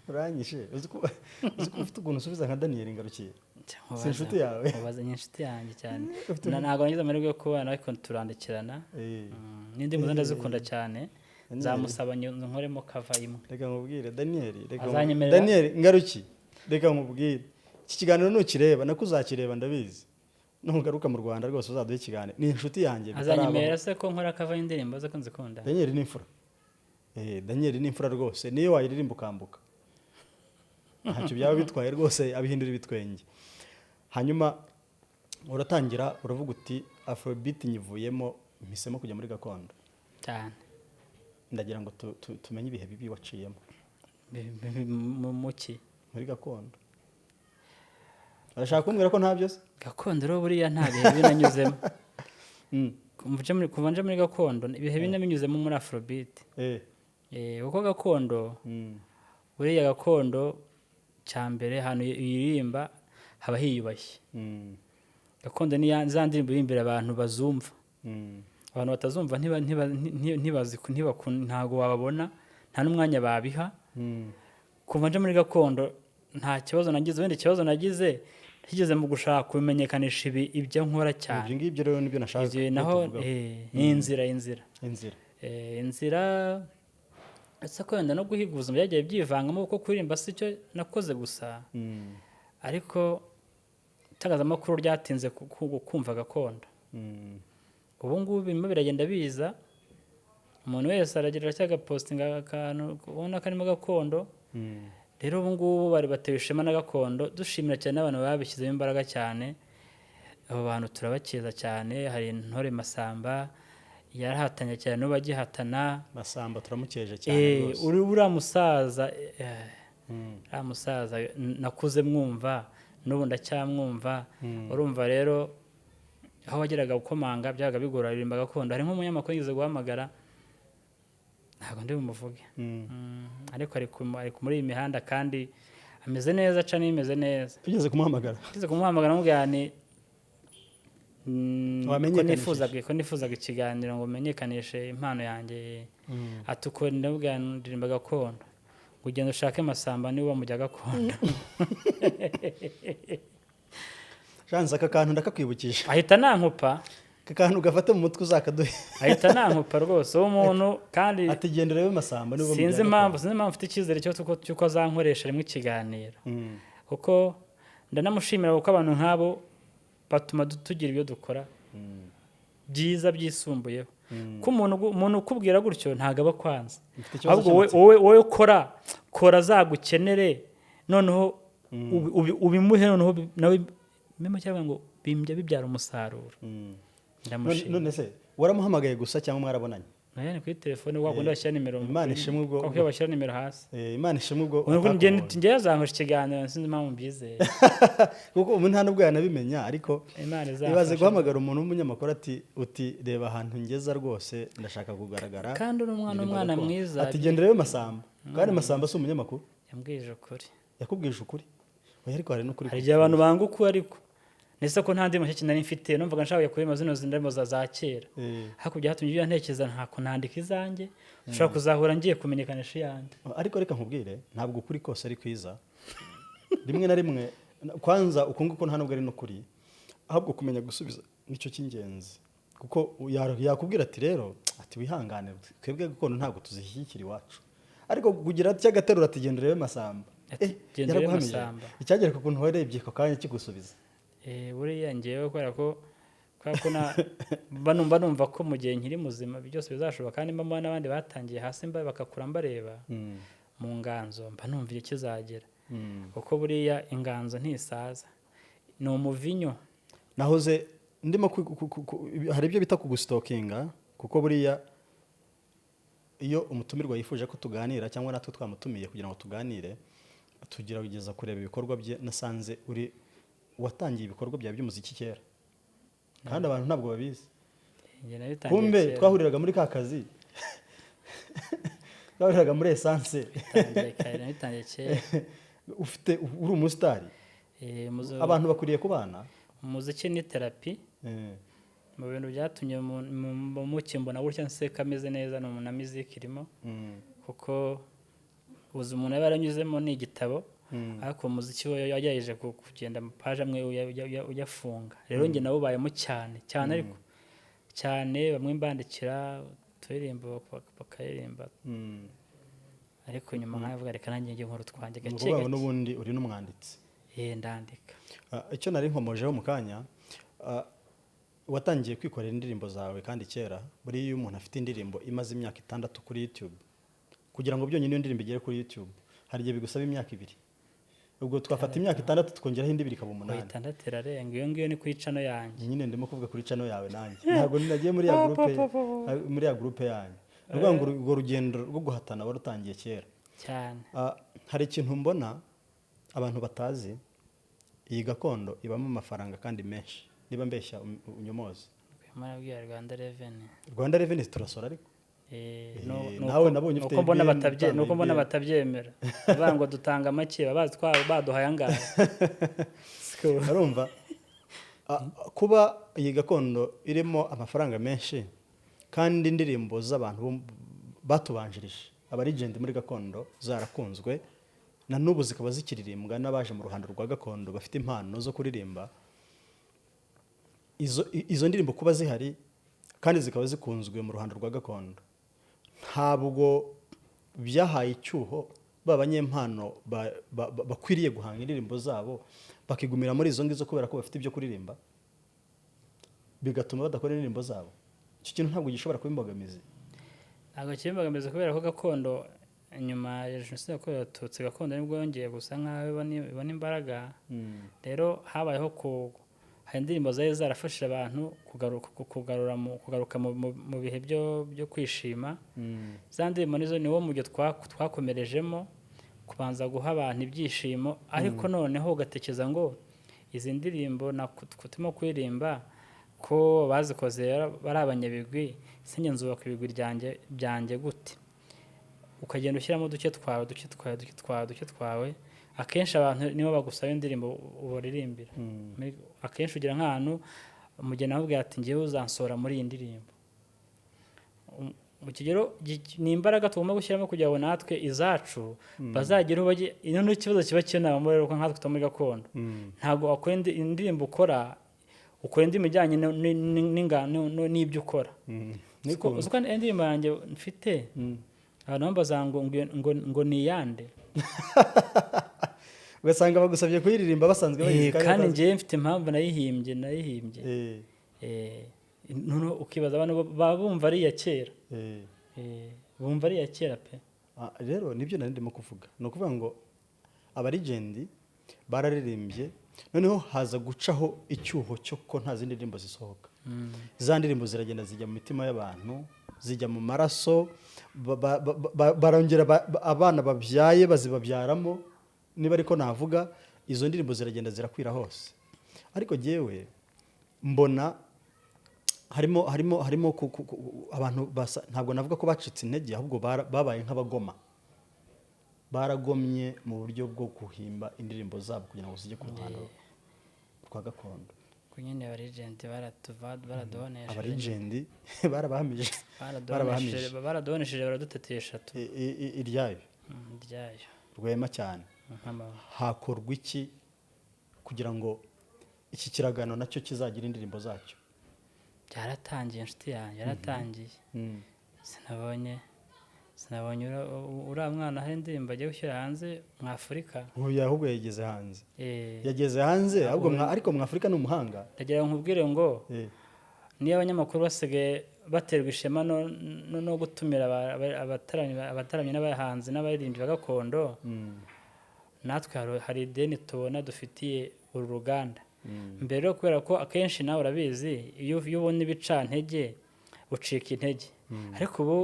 uranyishe uzi ko ufite ukuntu usubiza nka Daniel Ngarukiye si inshuti yawe? Mubaza ni inshuti yanjye cyane ntabwo nagize amahirwe yo kubana ariko turandikirana n'indirimbo ze ndazikunda cyane nzamusaba nkoremo kava imwe. Reka nkubwire Daniel Ngarukiye, reka nkubwire iki kiganiro nukireba nako uzakireba ndabizi nugaruka mu Rwanda rwose uzaduha ikiganiro, ni inshuti yanjye azanyemera se ko nkora kava y'indirimbo ze ko nzikunda. Daniel ni imfura, Daniel ni imfura rwose, niyo wayiririmba ukambuka ntacyo byaba bitwaye rwose, abihindura ibitwenge. Hanyuma uratangira uravuga uti Afrobeat nyivuyemo mpisemo kujya muri gakondo cyane. Ndagira ngo tumenye ibihe bibi waciyemo muki muri gakondo. Urashaka kumbwira ko nta byose gakondo rero buriya nta bihe binanyuzemo kuva nje muri gakondo ibihe binanyuzemo muri Afrobeat uko gakondo buriya gakondo cyambere hano yiririmba haba hiyubashye. Gakondo ni za ndirimbo irimbira abantu bazumva, abantu batazumva ntago wababona nta n'umwanya babiha. Kuva nje muri gakondo nta kibazo nagize, wenda ikibazo nagize higeze mu gushaka kumenyekanisha ibyo nkora cyane. Ibyo ngibyo rero nibyo nashaka naho inzira ese ko wenda no guhiguza byagiye byivangamo kuko kuririmba si cyo nakoze gusa, ariko itangazamakuru ryatinze kumva gakondo. Ubu ngubu birimo biragenda biza, umuntu wese aragira cyagapostinga akantu ubona karimo gakondo. Rero ubu ngubu bari batewe ishema na gakondo, dushimira cyane abantu babishyizemo imbaraga cyane. Abo bantu turabakiza cyane. Hari Ntore Masamba yarahatanye cyane n'ubu agihatana. Masamba turamukeje cyane rwose. Uriya musaza nakuze mwumva n'ubu ndacyamwumva. Urumva rero aho wageraga gukomanga byaga bigora ririmba gakondo. Hari nk'umunyamakuru yize guhamagara ntabwo ndi bumuvuge, ariko ari muri iyi mihanda kandi ameze neza, aca n'imeze neza. Ugeze kumuhamagara mubwira ni ko nifuzaga ikiganiro ngo menyekanishe impano yanjye. Atuko ndabwira ndirimba gakondo ngo ugende ushake Masamba niwe wamujya gakondo. Shanza aka kantu ndakakwibukisha. Ahita nankupa akantu gafate mu mutwe uzakaduhe ahita nankupa rwose uwo muntu kandi ati gendera we Masamba niba sinzi impamvu mfite icyizere cy'uko azankoresha rimwe ikiganiro kuko ndanamushimira kuko abantu nk'abo batuma tugira ibyo dukora byiza byisumbuyeho ko umuntu ukubwira gutyo ntabwo aba kwanza ahubwo wowe kora azagukenere noneho ubimuhe noneho nawe memo cyangwa ngo bimbya bibyara umusaruro none se waramuhamagaye gusa cyangwa mwarabonanye nayo ni kuri telefone wakundi bashyira nimero Imana ishimwe ubwo kuko bashyira nimero hasi Imana ishimwe ubwo njye yazankoresha ikiganiro sinzi impamvu mbyizeye kuko umuntu nta nubwo yanabimenya ariko Imana ibaze guhamagara umuntu w'umunyamakuru uti reba ahantu ngeza rwose ndashaka kugaragara kandi uri umwana mwiza ati gendera we Masamba kandi Masamba si umunyamakuru yambwije ukuri yakubwije ukuri ariko hari n'ukuri hari igihe abantu banga uko ariko nese ko nta ndi mushyiki nari mfite numvaga nshaka kuyema zino ndimo za kera hakurya hatumye ibyo ntekereza ntako nandika izanjye ushobora kuzahura ngiye kumenyekanisha iyanjye ariko reka nkubwire ntabwo ukuri kose ari kwiza rimwe na rimwe kwanza uko nguko nta nubwo ari n'ukuri ahubwo kumenya gusubiza nicyo cy'ingenzi kuko yakubwira ati rero ati wihangane twebwe gakondo ntabwo tuzishyigikira iwacu ariko kugira ati agaterura ati gendera we Masamba yaraguhamije icyagereka ukuntu warebye ako kanya kigusubiza buriya ngewe kubera ko mba numva ko mu gihe nkiri muzima byose bizashoboka kandi mba n'abandi batangiye hasi bakakura mbareba mu nganzo mba numva igihe kizagera kuko buriya inganzo ntisaza ni umuvinyo nahoze ndimo hari ibyo bita kugusitokinga kuko buriya iyo umutumirwa yifuje ko tuganira cyangwa natwe twamutumiye kugira ngo tuganire tugerageza kureba ibikorwa bye nasanze uri watangiye ibikorwa byawe by'umuziki kera kandi abantu ntabwo babizi kumbe twahuriraga muri ka kazi twahuriraga muri esanse uri umusitari abantu bakwiriye kubana umuziki ni terapi mu bintu byatumye mukimbona gutya nseka ameze neza na muziki irimo kuko uzi umuntu yaba yaranyuzemo ni igitabo ariko umuziki we yagerageje kugenda mu paje amwe uyafunga rero njye nawubayemo cyane ariko cyane bamwe mbandikira turirimba bakaririmba ariko nyuma nkavuga reka nanjye njye nkuru twanjye gake gake n'ubundi uri n'umwanditsi ndandika icyo nari nkomojeho mu kanya watangiye kwikorera indirimbo zawe kandi kera buriya iyo umuntu afite indirimbo imaze imyaka 6 kuri YouTube kugira ngo byonyine iyo ndirimbo igere kuri YouTube hari igihe bigusaba imyaka 2 ubwo twafata imyaka 6 tukongeraho indi 2 ikaba 8 6 irarenga iyo ngiyo ni kuri chano yanjye nyine ndimo kuvuga kuri chano yawe nanjye ntabwo ninagiye muri ya groupe yanjye ubwo ngo urwo rugendo rwo guhatana warutangiye kera cyane hari ikintu mbona abantu batazi iyi gakondo ibamo amafaranga kandi menshi niba mbeshya unyomoze marabwiye Rwanda Revenue turasora ariko nawe nabonye ufite nuko mbona batabyemera bavuga ngo dutanga make babazi baduhaye angahe urumva kuba iyi gakondo irimo amafaranga menshi kandi indirimbo z'abantu batubanjirije aba legend muri gakondo zarakunzwe na n'ubu zikaba zikiririmbwa n'abaje mu ruhando rwa gakondo bafite impano zo kuririmba izo ndirimbo kuba zihari kandi zikaba zikunzwe mu ruhando rwa gakondo ntabwo byahaye icyuho b'abanyempano bakwiriye guhanga indirimbo zabo bakigumira muri izo ngizo kubera ko bafite ibyo kuririmba bigatuma badakora indirimbo zabo icyo kintu ntabwo gishobora kuba imbogamizi ntabwo kiri imbogamizi kubera ko gakondo nyuma ya jenoside yakorewe abatutsi gakondo nibwo yongeye gusa nk'aho ibona imbaraga rero habayeho hari indirimbo zari zarafashije abantu kugaruka mu bihe byo kwishima za ndirimbo nizo niwo mu byo twakomerejemo kubanza guha abantu ibyishimo ariko noneho ugatekereza ngo izi ndirimbo turimo kuririmba ko bazikoze bari abanyabigwi sinjye nzubaka ibigwi byanjye gute ukagenda ushyiramo duke twawe akenshi abantu nibo bagusaba indirimbo ubaririmbira akenshi ugira nk'ahantu umugeni amubwira ati ngewe uzansora muri iyi ndirimbo mu kigero ni imbaraga tugomba gushyiramo kugira ngo natwe izacu bazagereho ino n'ikibazo kiba kinama muri rero nkatwe muri gakondo ntabwo wakora indirimbo ukora ukora indirimbo ijyanye n'ingano n'ibyo ukora. Uko indirimbo yanjye mfite abantu bambaza ngo ni iyande ugasanga bagusabye kuyiririmba basanzwe bayizi kandi njyewe mfite impamvu nayihimbye noneho ukibaza abantu baba bumva ari iya kera bumva ari iya kera pe. Rero nibyo nari ndimo kuvuga, ni ukuvuga ngo abarigendi bararirimbye noneho haza gucaho icyuho cyo ko nta zindi ndirimbo zisohoka. Za ndirimbo ziragenda zijya mu mitima y'abantu, zijya mu maraso, barongera abana babyaye bazibabyaramo, niba ariko navuga, izo ndirimbo ziragenda zirakwira hose. Ariko jyewe mbona harimo abantu ntabwo navuga ko bacitse intege, ahubwo babaye nk'abagoma, baragomye mu buryo bwo guhimba indirimbo zabo kugira ngo zijye ku ruhando rwa gakondo. Kunyene abarigenti baraduhonesheje, abarigenti barabahamije baradutetesha iryayo rwema cyane. Hakorwa iki kugira ngo iki kiragano nacyo kizagira indirimbo zacyo? Byaratangiye inshuti yanjye, yaratangiye. Sinabonye uriya mwana hari indirimbo agiye gushyira hanze mu Afurika. Ahubwo yageze hanze ariko mu Afurika ni umuhanga. Ndagira ngo nkubwire ngo niyo abanyamakuru basigaye baterwa ishema no gutumira abataramyi n'abahanzi n'abaririmbyi ba gakondo, natwe hari ideni tubona dufitiye uru ruganda. Mbere yo kubera ko akenshi nawe urabizi iyo ubona ibicantege ucika intege, ariko ubu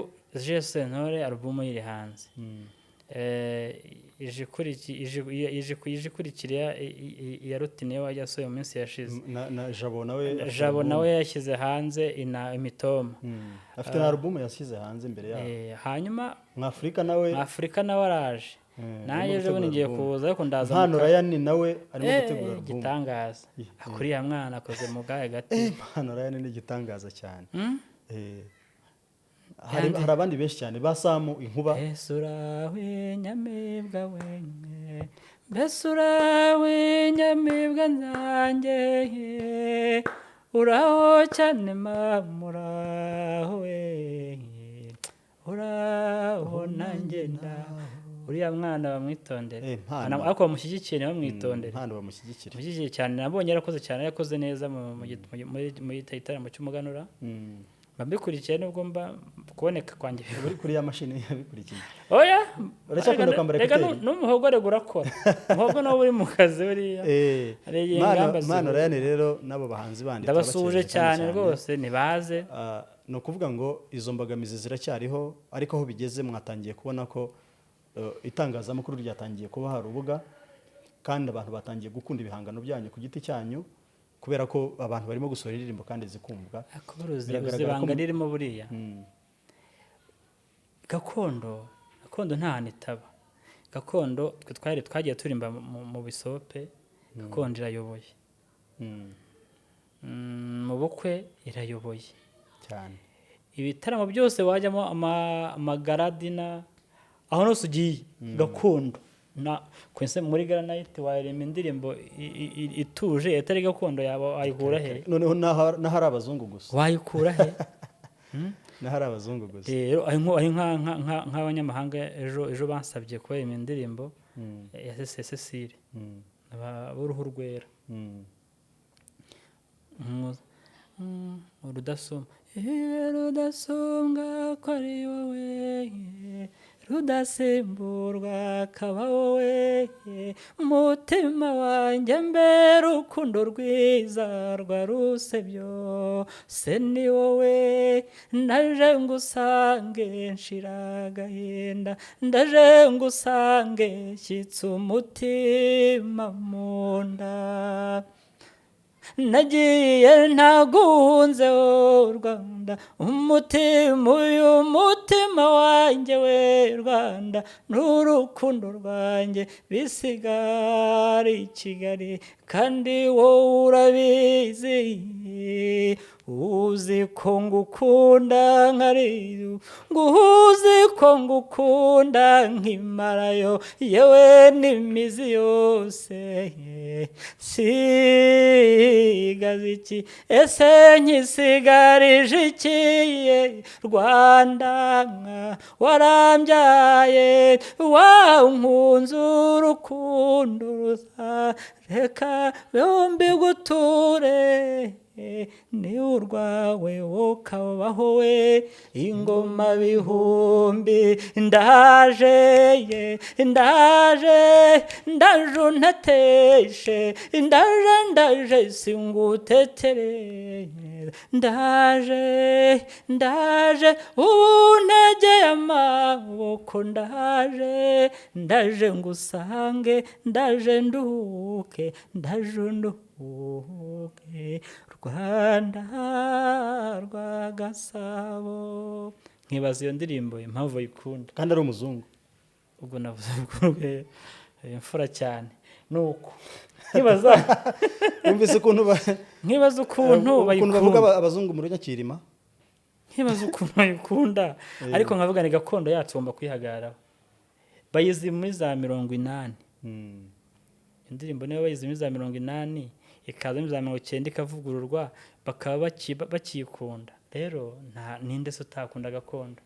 Jesentore alubumu iri hanze, ije ikurikira iya Rutine wajya yasohoye mu minsi yashize, na Jabo nawe yashyize hanze Imitoma, afite na alubumu yashyize hanze imbere yaho. Hanyuma mu Afurika nawe araje, nanjye ejo bundi ngiye kuza, ariko ndaza Mpano Ryan nawe arimo gutegura alubumu. Igitangaza akuriya mwana akoze mu gahe gati. Mpano Ryan ni igitangaza cyane. Hari abandi benshi cyane basamu Inkuba. Besurawe nyamibwa wenye, besurawe nyamibwa nzanjye, uraho cyane mamuraho uraho nanjye ndaho. Uriya mwana bamwitondere, ariko bamushyigikire bamwitondere. Bamushyigikire cyane, nabonye yarakoze cyane, yakoze neza mu gitaramo cy'umuganura. Mbikurikiye nubwo mba kuboneka kwanjye buri kuri ya mashini yabikurikiye. Oya, uracyakunda kwambara ekuteri? N'umuhogore gurakora. Umuhogo nawe uri mu kazi buriya. Mpano Ryan rero nabo bahanzi bandi ndabasuje cyane rwose, nibaze. No kuvuga ngo izo mbogamizi ziracyariho, ariko aho bigeze mwatangiye kubona ko itangazamakuru ryatangiye kuba harubuga, kandi abantu batangiye gukunda ibihangano byanyu ku giti cyanyu, kubera ko abantu barimo gusohora indirimbo kandi zikumvwa. Biragaragara ririmo buriya gakondo nta hantu itaba. Gakondo twagiye turimba mu bisope, gakondo irayoboye, mu bukwe irayoboye cyane. Ibitaramo byose wajyamo amagaradina, aho hose ugiye gakondo. Kwense muri Granite wayirema indirimbo ituje etari gakondo yabo ayikura he? Noneho nahari abazungu gusa wayikura he? Nahari abazungu gusa. Rero ari nk'abanyamahanga ejo bansabye ko yema indirimbo ya Cecile b'uruhu rwera, rudasumbwa ko ari wowe, rudasimburwa kaba wowe, mutima wanjye mbere urukundo rwiza rwa rusebyo se ni wowe, ndaje ngusange nshira agahinda, ndaje ngusange nshyitse umutima mu nda, nagiye ntaguhunze o Rwanda, uyu mutima wanjye we Rwanda, n'urukundo rwanjye bisigara i Kigali, kandi wowe urabizi uzi ko ngukunda nkari nguhuzi ko ngukunda nkimarayo yewe n'imizi yose sigaze iki ese nkisigarije iki Rwanda warambyaye wankunze urukundo reka bombi guture ni urwawe wokabaho we ingoma bihumbi ndaje untateshe ndaje singutetere ndaje untegeye amaboko ndaje ngusange ndaje nduhuke Rwanda rwa Gasabo. Nkibaza iyo ndirimbo impamvu ayikunda kandi ari umuzungu. ubwo navuze ubwo imfura cyane nuko nkibaza Wumvise ukuntu bayikunda bavuga abazungu muri Nyakirima, nkibaza ukuntu bayikunda ariko nkavuga ni gakondo yacu ngomba kwihagararaho. Bayizi muri za 80. Indirimbo niyo bayizi muri za 80 ikaza muri za 90 ikavugururwa bakaba bakikunda. Rero ninde se utakunda gakondo?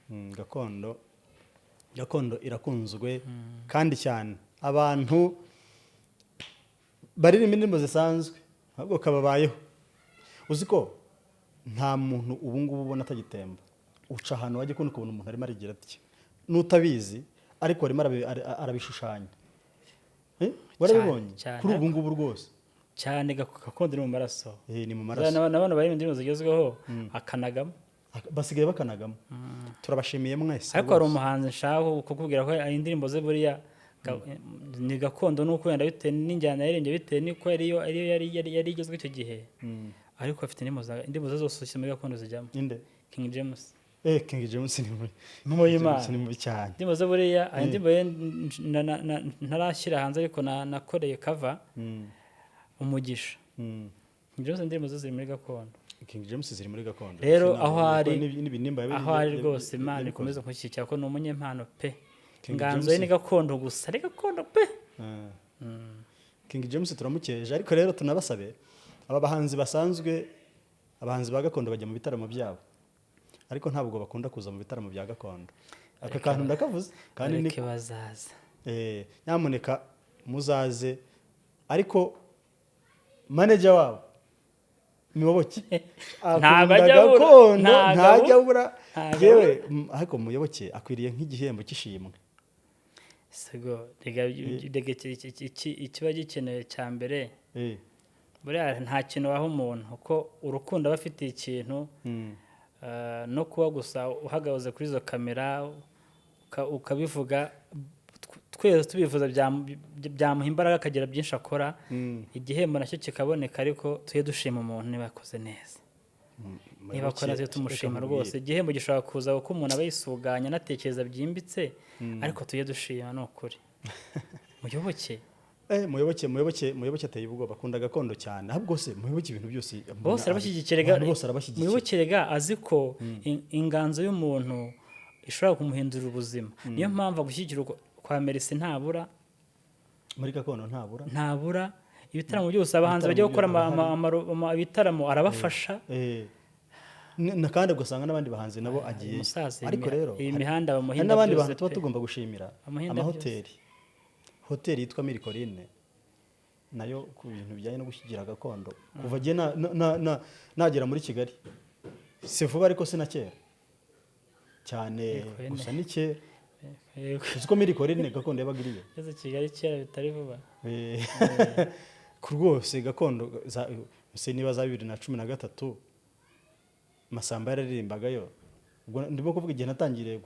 Gakondo irakunzwe kandi cyane. Abantu baririmba indirimbo zisanzwe ahubwo kababayeho. Uzi ko nta muntu ubu ngubu ubona atagitemba. Uca ahantu wajye kubona ukuntu umuntu arimo arigira ati n'utabizi ariko arimo arabishushanya. Warabibonye kuri ubu ngubu rwose cyane gakondo ni mu maraso. Ni mu maraso. Nabana bari mu ndirimbo zigezweho akanagamo basigaye bakanagamo. Turabashimiye mwese. Ariko hari umuhanzi nshaka kukubwira ko indirimbo ze buriya ni gakondo nuko yenda bitewe n'injyana yaririmbye bitewe n'uko yari igezwe icyo gihe. Ariko afite indirimbo ze zose muri gakondo zijyamo. Inde? King James. King James ni muri cyane. Indirimbo ze buriya indirimbo ntarashyira hanze ariko nakoreye cover umugisha. King James indirimbo ze ziri muri gakondo. King James ziri muri gakondo. Rero aho ari rwose Imana ikomeza kumushyigikira ko ni umunyempano pe. Inganzo ye ni gakondo gusa, ari gakondo pe. King James turamukeje ariko rero tunabasabe aba bahanzi basanzwe, abahanzi ba gakondo bajya mu bitaramo byabo ariko ntabwo bakunda kuza mu bitaramo bya gakondo. Aka kantu ndakavuze kandi ni bazaza. Nyamuneka muzaze ariko manager wabo Muyoboke ntajya abura yewe ariko Muyoboke akwiriye nk'igihembo cy'ishimwe. Sego ikiba gikenewe cya mbere buriya nta kintu waha umuntu kuko urukundo aba afitiye ikintu no kuba gusa uhagaze kuri izo kamera ukabivuga twese tubivuza byamuha imbaraga akagira byinshi akora. Igihembo nacyo kikaboneka ariko tuye dushima umuntu niba yakoze neza, niba akora tuye tumushima rwose. Igihembo gishobora kuza kuko umuntu aba yisuganya anatekereza byimbitse ariko tuye dushima ni ukuri. Muyoboke ateye ubwoba akunda gakondo cyane. Ahubwo se Muyoboke ibintu byose bose arabashyigikira. Muyoboke azi ko inganzo y'umuntu ishobora kumuhindurira ubuzima. Niyo mpamvu gushyigikira kwa Mercy ntabura muri gakondo ntabura ibitaramo byose abahanzi bajya gukora ibitaramo arabafasha. Kandi ugasanga n'abandi bahanzi nabo agiye. Ariko rero iyi mihanda bamuhinda n'abandi bantu tuba tugomba gushimira hoteli yitwa Mirikorine nayo ku bintu bijyanye no gushyigikira gakondo kuva giye nagera muri Kigali si vuba ariko si na kera cyane gusa ni kera. Uziko Mirikorine gakondo yabagiriye yaze Kigali kera bitari vuba ku rwose gakondo niba za 2013 Masamba yararirimbagayo. Ubwo ndimo kuvuga igihe natangiriye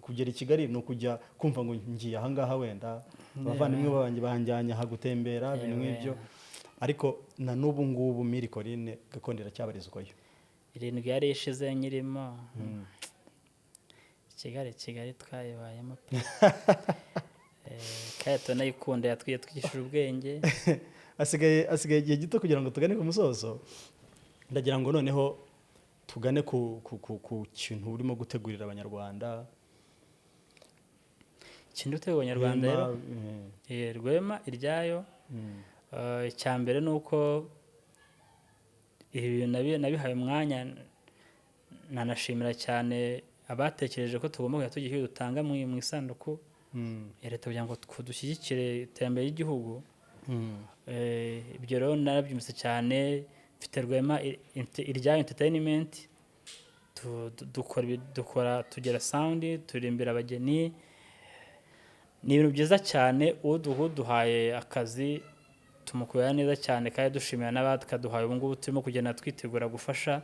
kugera I Kigali no kujya kumva ngo ngiye aha ngaha wenda abavandimwe babanje banjyanye aha gutembera ibintu nk'ibyo ariko na n'ubu ngubu Mirikorine gakondo iracyabarizwayo. Irindwi yari ishize nyirimo Kigali twayibayemo pe. Kayato nayikunda yatwiye twigishije ubwenge. Asigaye igihe gito kugira ngo tugane ku musozo. ndagira ngo noneho tugane ku kintu urimo gutegurira abanyarwanda. ikintu utegura abanyarwanda rero Rwema iryayo. Icya mbere ni uko ibi nabihaye umwanya, nanashimira cyane abatekereje ko tugomba kujya tugira icyo dutanga mu isanduku ya leta kugira ngo dushyigikire iterambere ry'igihugu. Ibyo rero narabyumvise cyane. Mfite Rwema iryayo entertainment, tugira sound, turirimbira abageni. Ni ibintu byiza cyane. uduhaye akazi tumukorera neza cyane kandi dushimira n'abakaduhaye. Ubu ngubu turimo kugenda twitegura gufasha.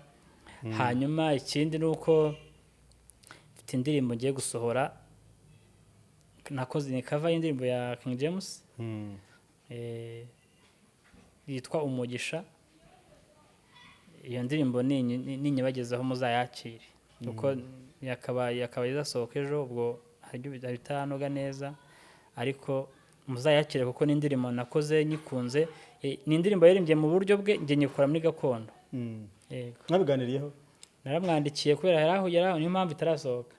Hanyuma ikindi ni uko mfite indirimbo ngiye gusohora, nakoze ni cover y'indirimbo ya King James yitwa Umugisha. Iyo ndirimbo ninyibagezaho muzayakire kuko yakaba izasohoka ejo, ubwo hari bitanoga neza, ariko muzayakire kuko ni indirimbo nakoze nyikunze. Ni indirimbo yaririmbye mu buryo bwe, njye nyikora muri gakondo. Mwabiganiriyeho? Naramwandikiye kubera yaraho, niyo mpamvu itarasohoka.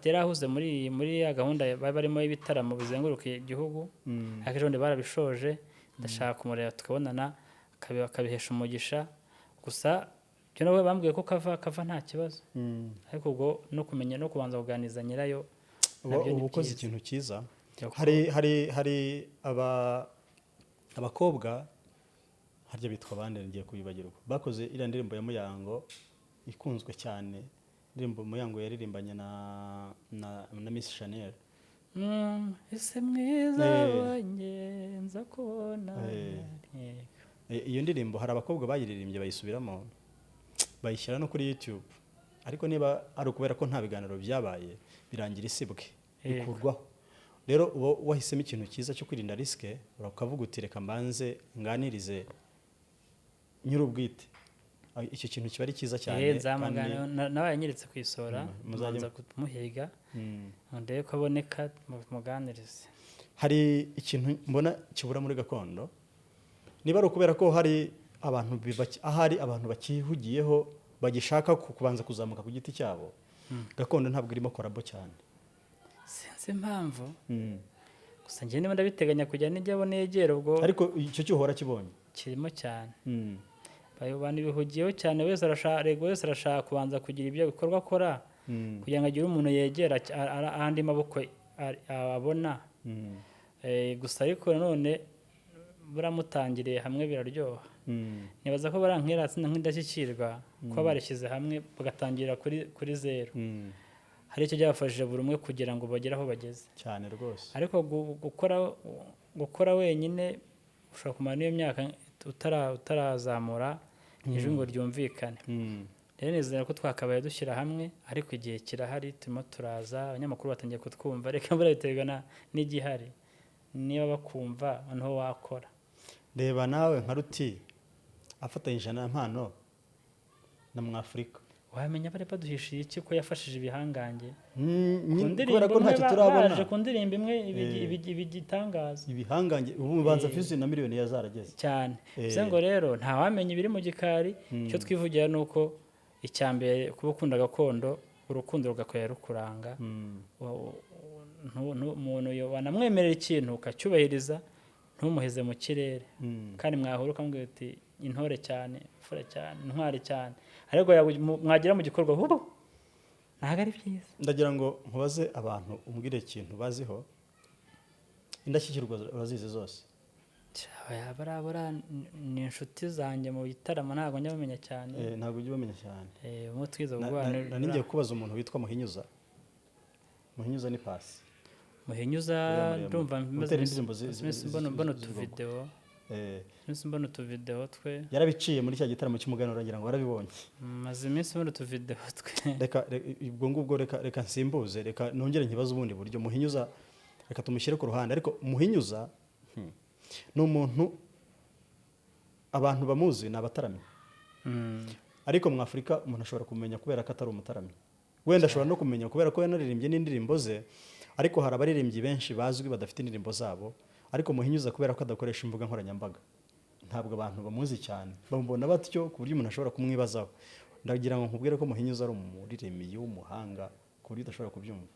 Yarahuze muri ya gahunda bari barimo y'ibitaramo bizenguruka igihugu, ariko ejo bundi barabishoje. Ndashaka kumureba tukabonana akabihesha umugisha. Gusa byo nawe bambwiye ko kava nta kibazo, ariko ubwo no kumenya no kubanza kuganiriza nyirayo uba ukoze ikintu cyiza. Hari abakobwa harya bitwa bande, ngiye kubibagirwa, bakoze iriya ndirimbo ya Muyango ikunzwe cyane. Indirimbo Muyango yaririmbanye na Miss Chanel. Ese mwiza wanjye nza kubona. Iyo ndirimbo hari abakobwa bayiririmbye bayisubiramo, bayishyira no kuri YouTube, ariko niba ari ukubera ko nta biganiro byabaye birangira isibwe bikurwaho. Rero uba wahisemo ikintu cyiza cyo kwirinda risike, urakavuga uti reka mbanze nganirize nyir'ubwite. Icyo kintu kiba ari cyiza cyane. Nawe yanyeretse kuyisora, mbanza kumuhiga ndebe ko aboneka muganirize. Hari ikintu mbona kibura muri gakondo, niba ari ukubera ko hari abantu bakihugiyeho bagishaka kubanza kuzamuka ku giti cyabo, gakondo ntabwo irimo korabo cyane. Sinzi impamvu, gusa njye niba ndabiteganya kujya nijyabo negera ubwo. Ariko icyo cyuhora kibonye kirimo cyane. Abantu bihugiyeho cyane, wese arashaka kubanza kugira ibyo bikorwa akora kugira ngo agire umuntu yegera andi maboko abona. Gusa ariko nanone buramutangiriye hamwe biraryoha. Nibaza ko barankira nk'indashyikirwa kuba barishyize hamwe bagatangira kuri zero. Hari icyo byabafashije buri umwe kugira ngo bagere aho bageze cyane rwose. Ariko gukora wenyine ushobora kumara n'iyo myaka utarazamura ijwi ngo ryumvikane. Rero nizera ko twakabaye dushyira hamwe, ariko igihe kirahari, turimo turaza, abanyamakuru batangiye kutwumva. Reka mbura biterwa n'igihari, niba bakumva noneho wakora. Reba nawe nka Ruti afatanyije na Mpano na Mwafurika, wamenya bari baduhishiye iki ko yafashije ibihangange. Kubera ko ntacyo turabona. Baje ku ndirimbo imwe ibigitangaza. Ibihangange ubu banza visi na miliyoni yazarageze cyane. Bivuze ngo rero nta wamenya ibiri mu gikari. Icyo twivugira ni uko icyambere kuba ukunda gakondo, urukundo rugakwira rukuranga. Umuntu wanamwemerera ikintu ukacyubahiriza, ntumuheze mu kirere. Kandi mwahura ukamubwira uti intore cyane, fura cyane, intwari cyane, ariko mwagira mu gikorwa ntabwo ari byiza. Ndagira ngo nkubaze abantu umbwire ikintu baziho. Indashyikirwa urazizi zose? Barabura ni inshuti zanjye mu bitaramo, ntabwo njya bamenya cyane. Ntabwo ujya ubamenya cyane. Umwe twiza ubwana. Ngiye kubaza umuntu witwa Muhinyuza. Muhinyuza ni Pasi. Muhinyuza ndumva mbona utuvideo. Mbona utuvideo twe. Yarabiciye muri cya gitaramo cy'umuganura, ngira ngo warabibonye. Maze iminsi mbona utuvideo twe. Reka nsimbuze, reka nongere nkibaza ubundi buryo. Muhinyuza reka tumushyire ku ruhande, ariko Muhinyuza ni umuntu abantu bamuzi ni abataramyi. Ariko mu Afurika umuntu ashobora kumenya kubera ko atari umutaramyi. Wenda ashobora no kumenya kubera ko yanaririmbye n'indirimbo ze, ariko hari abaririmbyi benshi bazwi badafite indirimbo zabo. Ariko Muhinyuza kubera ko adakoresha imbuga nkoranyambaga ntabwo abantu bamuzi cyane bamubona batyo ku buryo umuntu ashobora kumwibazaho. Ndagira ngo nkubwire ko Muhinyuza ari umuririmbyi w'umuhanga ku buryo udashobora kubyumva.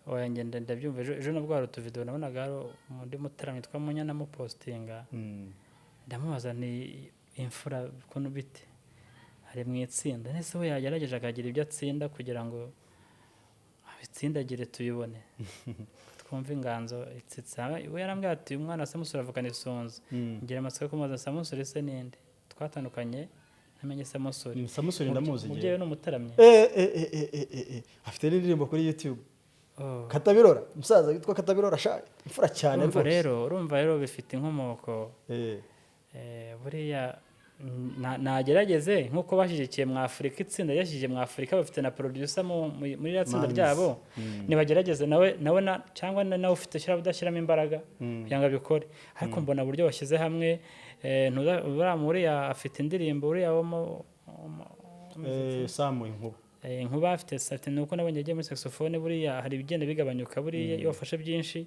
oya ngenda ndabyumva ejo nabwo hari utuvidewo nabonaga hari undi mutarama witwa Munyana mupostinga ndamubaza ni imfura ukuntu bite ari mu itsinda nese we yagerageje akagira ibyo atsinda kugira ngo abitsindagire tuyibone twumva inganzo itsitsa we yarambwira ati uyu mwana Samusure avukana isunzu ngira amatsiko yo kumubaza Samusure se ninde twatandukanye namenye Samusure ndamuzi umubyeyi n'umutaramye afite n'indirimbo kuri YouTube Katabirora umusaza witwa Katabirora sha imfura cyane urumva rero bifite inkomoko buriya nagerageze nk'uko bashyigikiye mu Afurika itsinda yashyigikiye mu Afurika bafite na producer muri ya tsinda ryabo nibagerageze nawe cyangwa nawe ufite udashyiramo imbaraga kugira ngo abikore ariko mbona buryo bashyize hamwe uriya afite indirimbo uriya Samu Inkuba Inkuba afite nuko nabonye yagiye muri saxophone buriya hari ibigenda bigabanyuka buriya iyo wafashe byinshi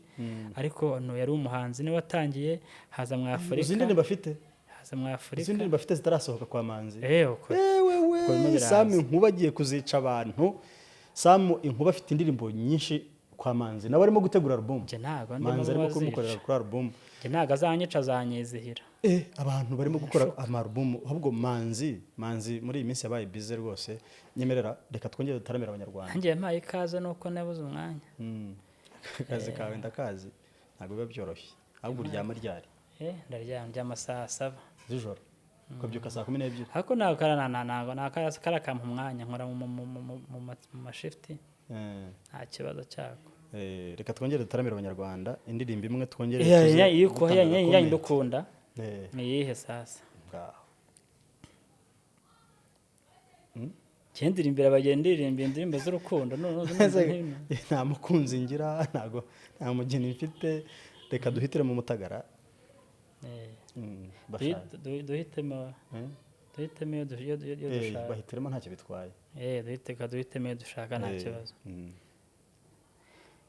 ariko yari umuhanzi niwe watangiye haza mu Afurika izindi bafite izindi bafite zitarasohoka kwa Manzi Samu Inkuba agiye kuzica abantu. Samu Inkuba afite indirimbo nyinshi kwa Manzi nawe arimo gutegura album Manzi arimo kumukorera kuri album ntago azanyica azanyizihira abantu barimo gukora album ahubwo Manzi muri iyi minsi yabaye busy rwose nyemerera reka twongere dutaramira abanyarwanda ngiye mpaye ikaze nuko nabuze umwanya akazi kawe ndakazi ntago biba byoroshye ahubwo uryama ryari ndaryama saa 7 z'ijoro ukabyuka saa 12 ariko ntago karakampa umwanya nkora mu mashifti nta kibazo cyako reka twongere dutaramira abanyarwanda indirimbo imwe twongere ya ndukunda niyihe sasa kendira imbere abagendiririmba indirimbo z'urukundo nta mukunzi ngira nta mugeni mfite reka duhitire mu Mutagara duhitemo iyo dushaka bahitiremo ntacyo bitwaye duhitemo iyo dushaka nta kibazo.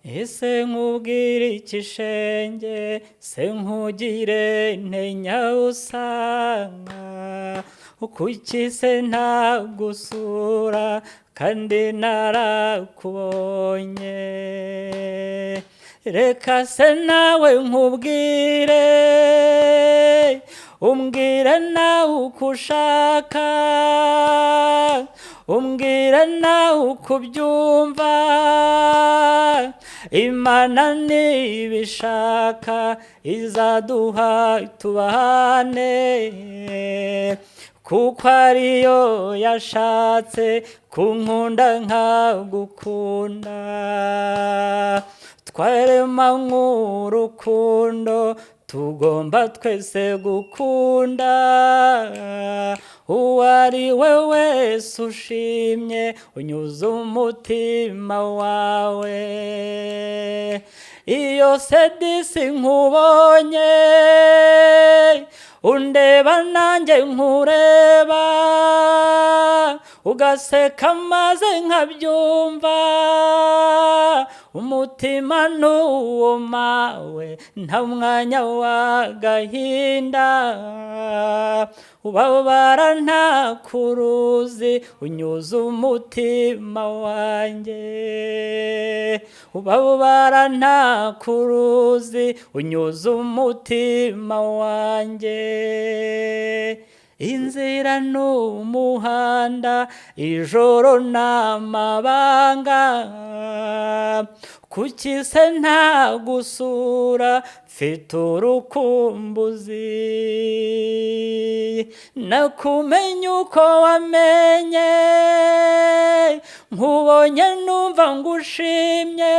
Ese nkubwire ikishenge se nkugire ntenya usanga kuki se ntagusura kandi narakubonye reka se nawe nkubwire umbwire nawe uko ushaka umbwire nawe uko ubyumva Imana nibishaka izaduha tubane kuko ariyo yashatse kunkunda nkagukunda twarema nk'urukundo tugomba twese gukunda uwo ari we wese ushimye unyuze umutima wawe iyo sedisi nkubonye undeba nanjye nkureba ugaseka maze nkabyumva umutima n'uwo mawe nta mwanya w'agahinda ubabara nta kuruzi unyuze umutima wanjye ubabara nta kuruzi unyuze umutima wanjye inzira n'umuhanda ijoro n'amabanga kuki se ntagusura mfite urukumbuzi nakumenye uko wamenye nkubonye numva ngushimye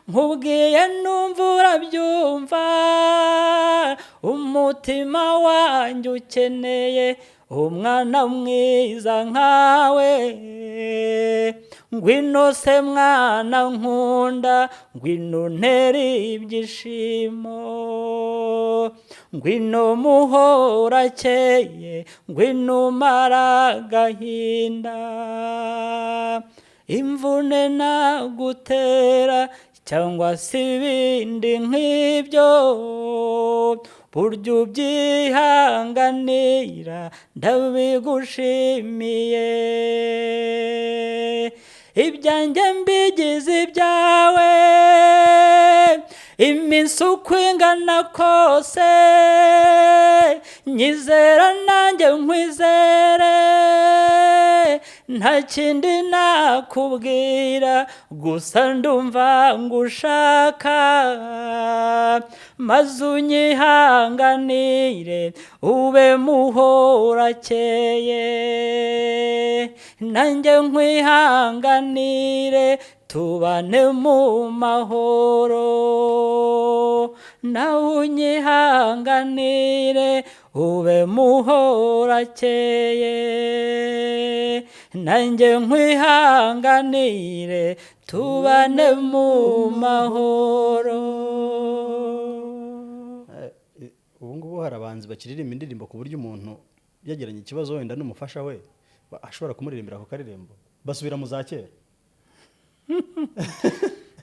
nkubwiye numva urabyumva umutima wanjye ukeneye umwana mwiza nkawe ngwino se mwana nkunda ngwino ntere ibyishimo ngwino muhorakeye ngwino umara agahinda imvune nagutera cyangwa se ibindi nk'ibyo burya ubyihanganira ndabigushimiye ibyanjye mbigize ibyawe iminsi uko ingana kose nyizera nanjye nkwizere nta kindi nakubwira gusa ndumva ngushaka maze unyihanganire ube muhorakeye nanjye nkwihanganire tubane mu mahoro nawe unyihanganire ube muhorakeye nanjye nkwihanganire tubane mu mahoro. ubu ngubu hari abahanzi bakiririmba indirimbo ku buryo umuntu yagiranye ikibazo wenda n'umufasha we ashobora kumuririmbira ako karirimbo basubira mu za kera.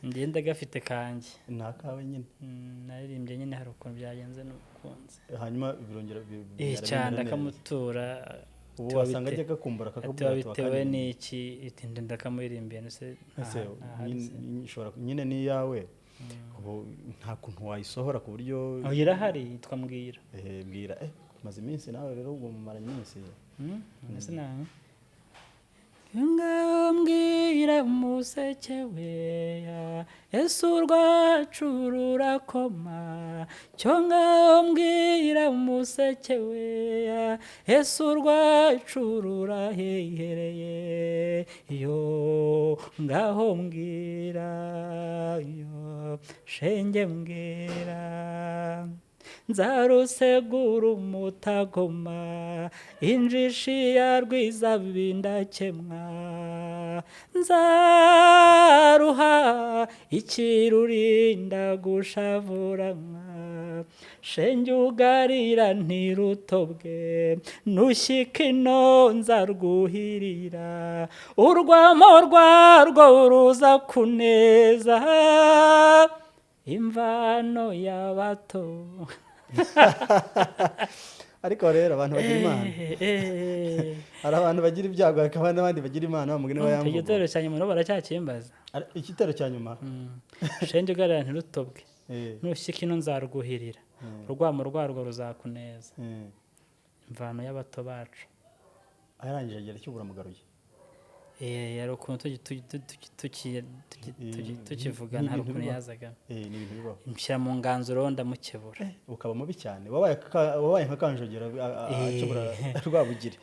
ngenda gafite kanjye ni akawe nyine naririmbye nyine hari ukuntu byagenze n'ukunze hanyuma birongera cyane akamutura ubu wasanga ajya gakumbura kakabwira bitewe n'iki itinde ndakamurimbiye nese nyine ni yawe ubu nta kuntu wayisohora ku buryo irahari yitwa mbwira bwira maze iminsi nawe rero ubwo mumara iminsi nese nawe ngambwira umuseke weya Yesu rwacu rurakoma cyo ngambwira umuseke weya Yesu rwacu rurahehereye yo ngaho mbwira yo shenge mbwira nzarusegura umutagoma injishi ya rwiza bindakemwa nzaruha ikirurinda gushavuranwa shenge ugarira ntirutobwe nushyika ino nzarwuhirira urwamo rwarwo ruza kuneza imvano y'abato. ariko rero abantu bagira imana hari abantu bagira ibyago hakaba n'abandi bagira imana bamugene bayamvuga igitero cya nyuma no baracyakimbaza igitero cya nyuma shenge ugarira ntirutobwe nushyika ino nzarwuhirira urwamo rwarwo ruzakuneza imvano y'abato bacu arangije agera cyubura mugaruye yari ukuntu tukivugana hari ukuntu yazaga nshyira mu nganzuro ndamukebura ukaba mubi cyane wabaye nka kanjogera akebura rwabugire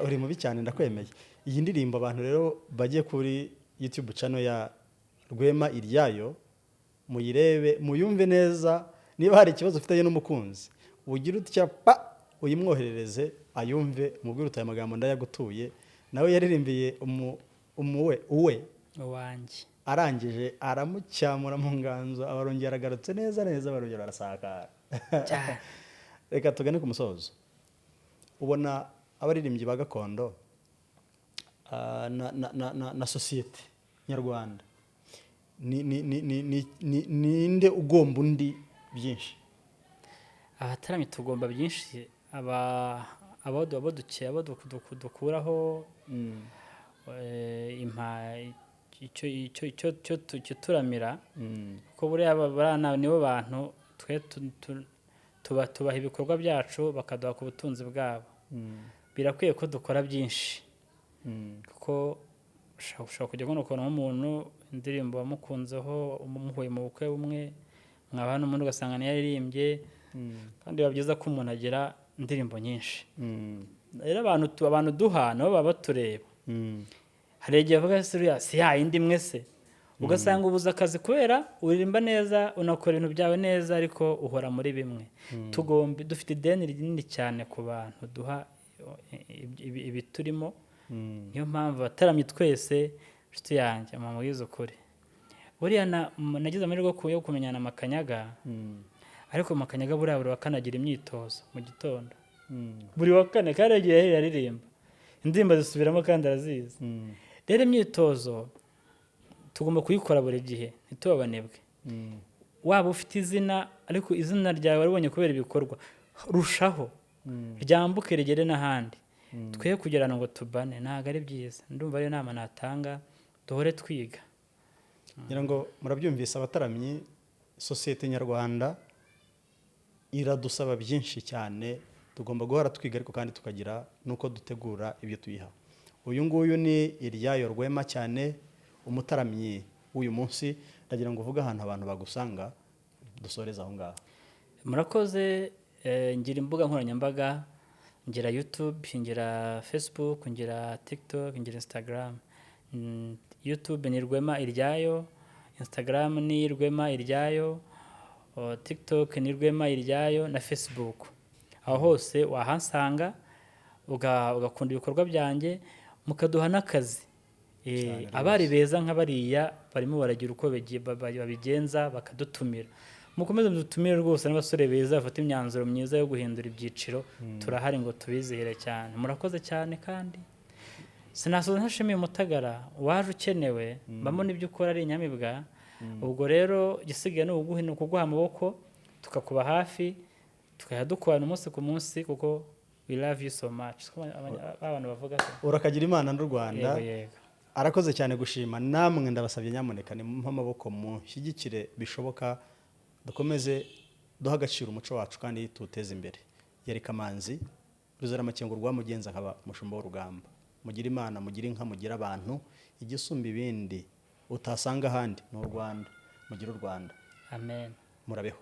uri mubi cyane ndakwemeye. iyi ndirimbo abantu rero bagiye kuri YouTube channel ya Rwema Iryayo muyirebe muyumve neza niba hari ikibazo ufitanye n'umukunzi ugira utya uyimwoherereze ayumve mubwire utaye amagambo ndayagutuye nawe yaririmbiye uwe wanjye arangije aramucyamura mu nganzo abarongera aragarutse neza barongera arasakara. Reka tugane ku musozo. Ubona abaririmbyi ba gakondo na societe nyarwanda ninde ugomba undi byinshi? abataramye tugomba byinshi abo dukuraho icyo turamira kuko buriya barana nibo bantu twe tubaha ibikorwa byacu bakaduha ku butunzi bwabo. Birakwiye ko dukora byinshi kuko ushobora kujya kubona umuntu indirimbo wamukunzeho umuhuye mu bukwe bumwe mwaba n'umuntu ugasanga ntiyaririmbye kandi biba byiza ko umuntu agira indirimbo nyinshi. Rero abantu duha nabo baba batureba. Hari igihe bavuga si yindi imwe se ugasanga ubuze akazi kubera uririmba neza unakora ibintu byawe neza ariko uhora muri bimwe. Dufite ideni rinini cyane ku bantu duha ibiturimo. Niyo mpamvu bataramye twese inshuti yanjye mubwiza ukuri buriya nagize amahirwe yo kumenyana na Makanyaga ariko Makanyaga buriya buri wa kane agira imyitozo mu gitondo buri wa kane kandi agiye yaririmba indirimbo zisubiramo kandi arazizi. Rero imyitozo tugomba kuyikora buri gihe ntitubabanebwe. waba ufite izina ariko izina ryawe waribonye kubera ibikorwa, rushaho ryambuke rigere n'ahandi. Twe kugerana ngo tubane ntabwo ari byiza. Ndumva ariyo nama natanga, duhore twiga. ngira ngo murabyumvise abataramyi, sosiyete nyarwanda iradusaba byinshi cyane, tugomba guhora twiga ariko kandi tukagira nuko dutegura ibyo tuyiha. Uyu nguyu ni Iryayo Rwema cyane, umutaramyi w'uyu munsi. Ndagira ngo uvuge ahantu abantu bagusanga, dusoreze aho ngaho. Murakoze. Ngira imbuga nkoranyambaga, ngira YouTube, ngira Facebook, ngira TikTok, ngira Instagram. YouTube ni Rwema Iryayo, Instagram ni Rwema Iryayo, TikTok ni Rwema Iryayo na Facebook. Aho hose wahansanga, ugakunda ibikorwa byanjye, mukaduha n'akazi. Abari beza nk'abariya barimo baragira uko babigenza, bakadutumira. Mukomeze mudutumire rwose n'abasore beza bafata imyanzuro myiza yo guhindura ibyiciro. Turahari ngo tubizihire cyane. Murakoze cyane kandi sinasoza ntashimiye Umutagara waje ukenewe, mbamo n'ibyo ukora ari inyamibwa. Ubwo rero igisigaye ni ukuguha amaboko, tukakuba hafi, tukajya dukorana umunsi ku munsi, kuko we love you so much. Abantu bavuga ko urakagira Imana n'u Rwanda. Yego. Arakoze cyane gushima. Namwe ndabasabye nyamuneka nimumpe amaboko, mushyigikire bishoboka, dukomeze duha agaciro umuco wacu kandi tuwuteze imbere. Yari Kamanzi Ruzaramakengo rwamugenza nkaba mushumba w'urugamba. Mugira Imana, mugira inka, mugira abantu, igisumba ibindi utasanga ahandi ni u Rwanda. Mugira u Rwanda. Amen. Murabeho.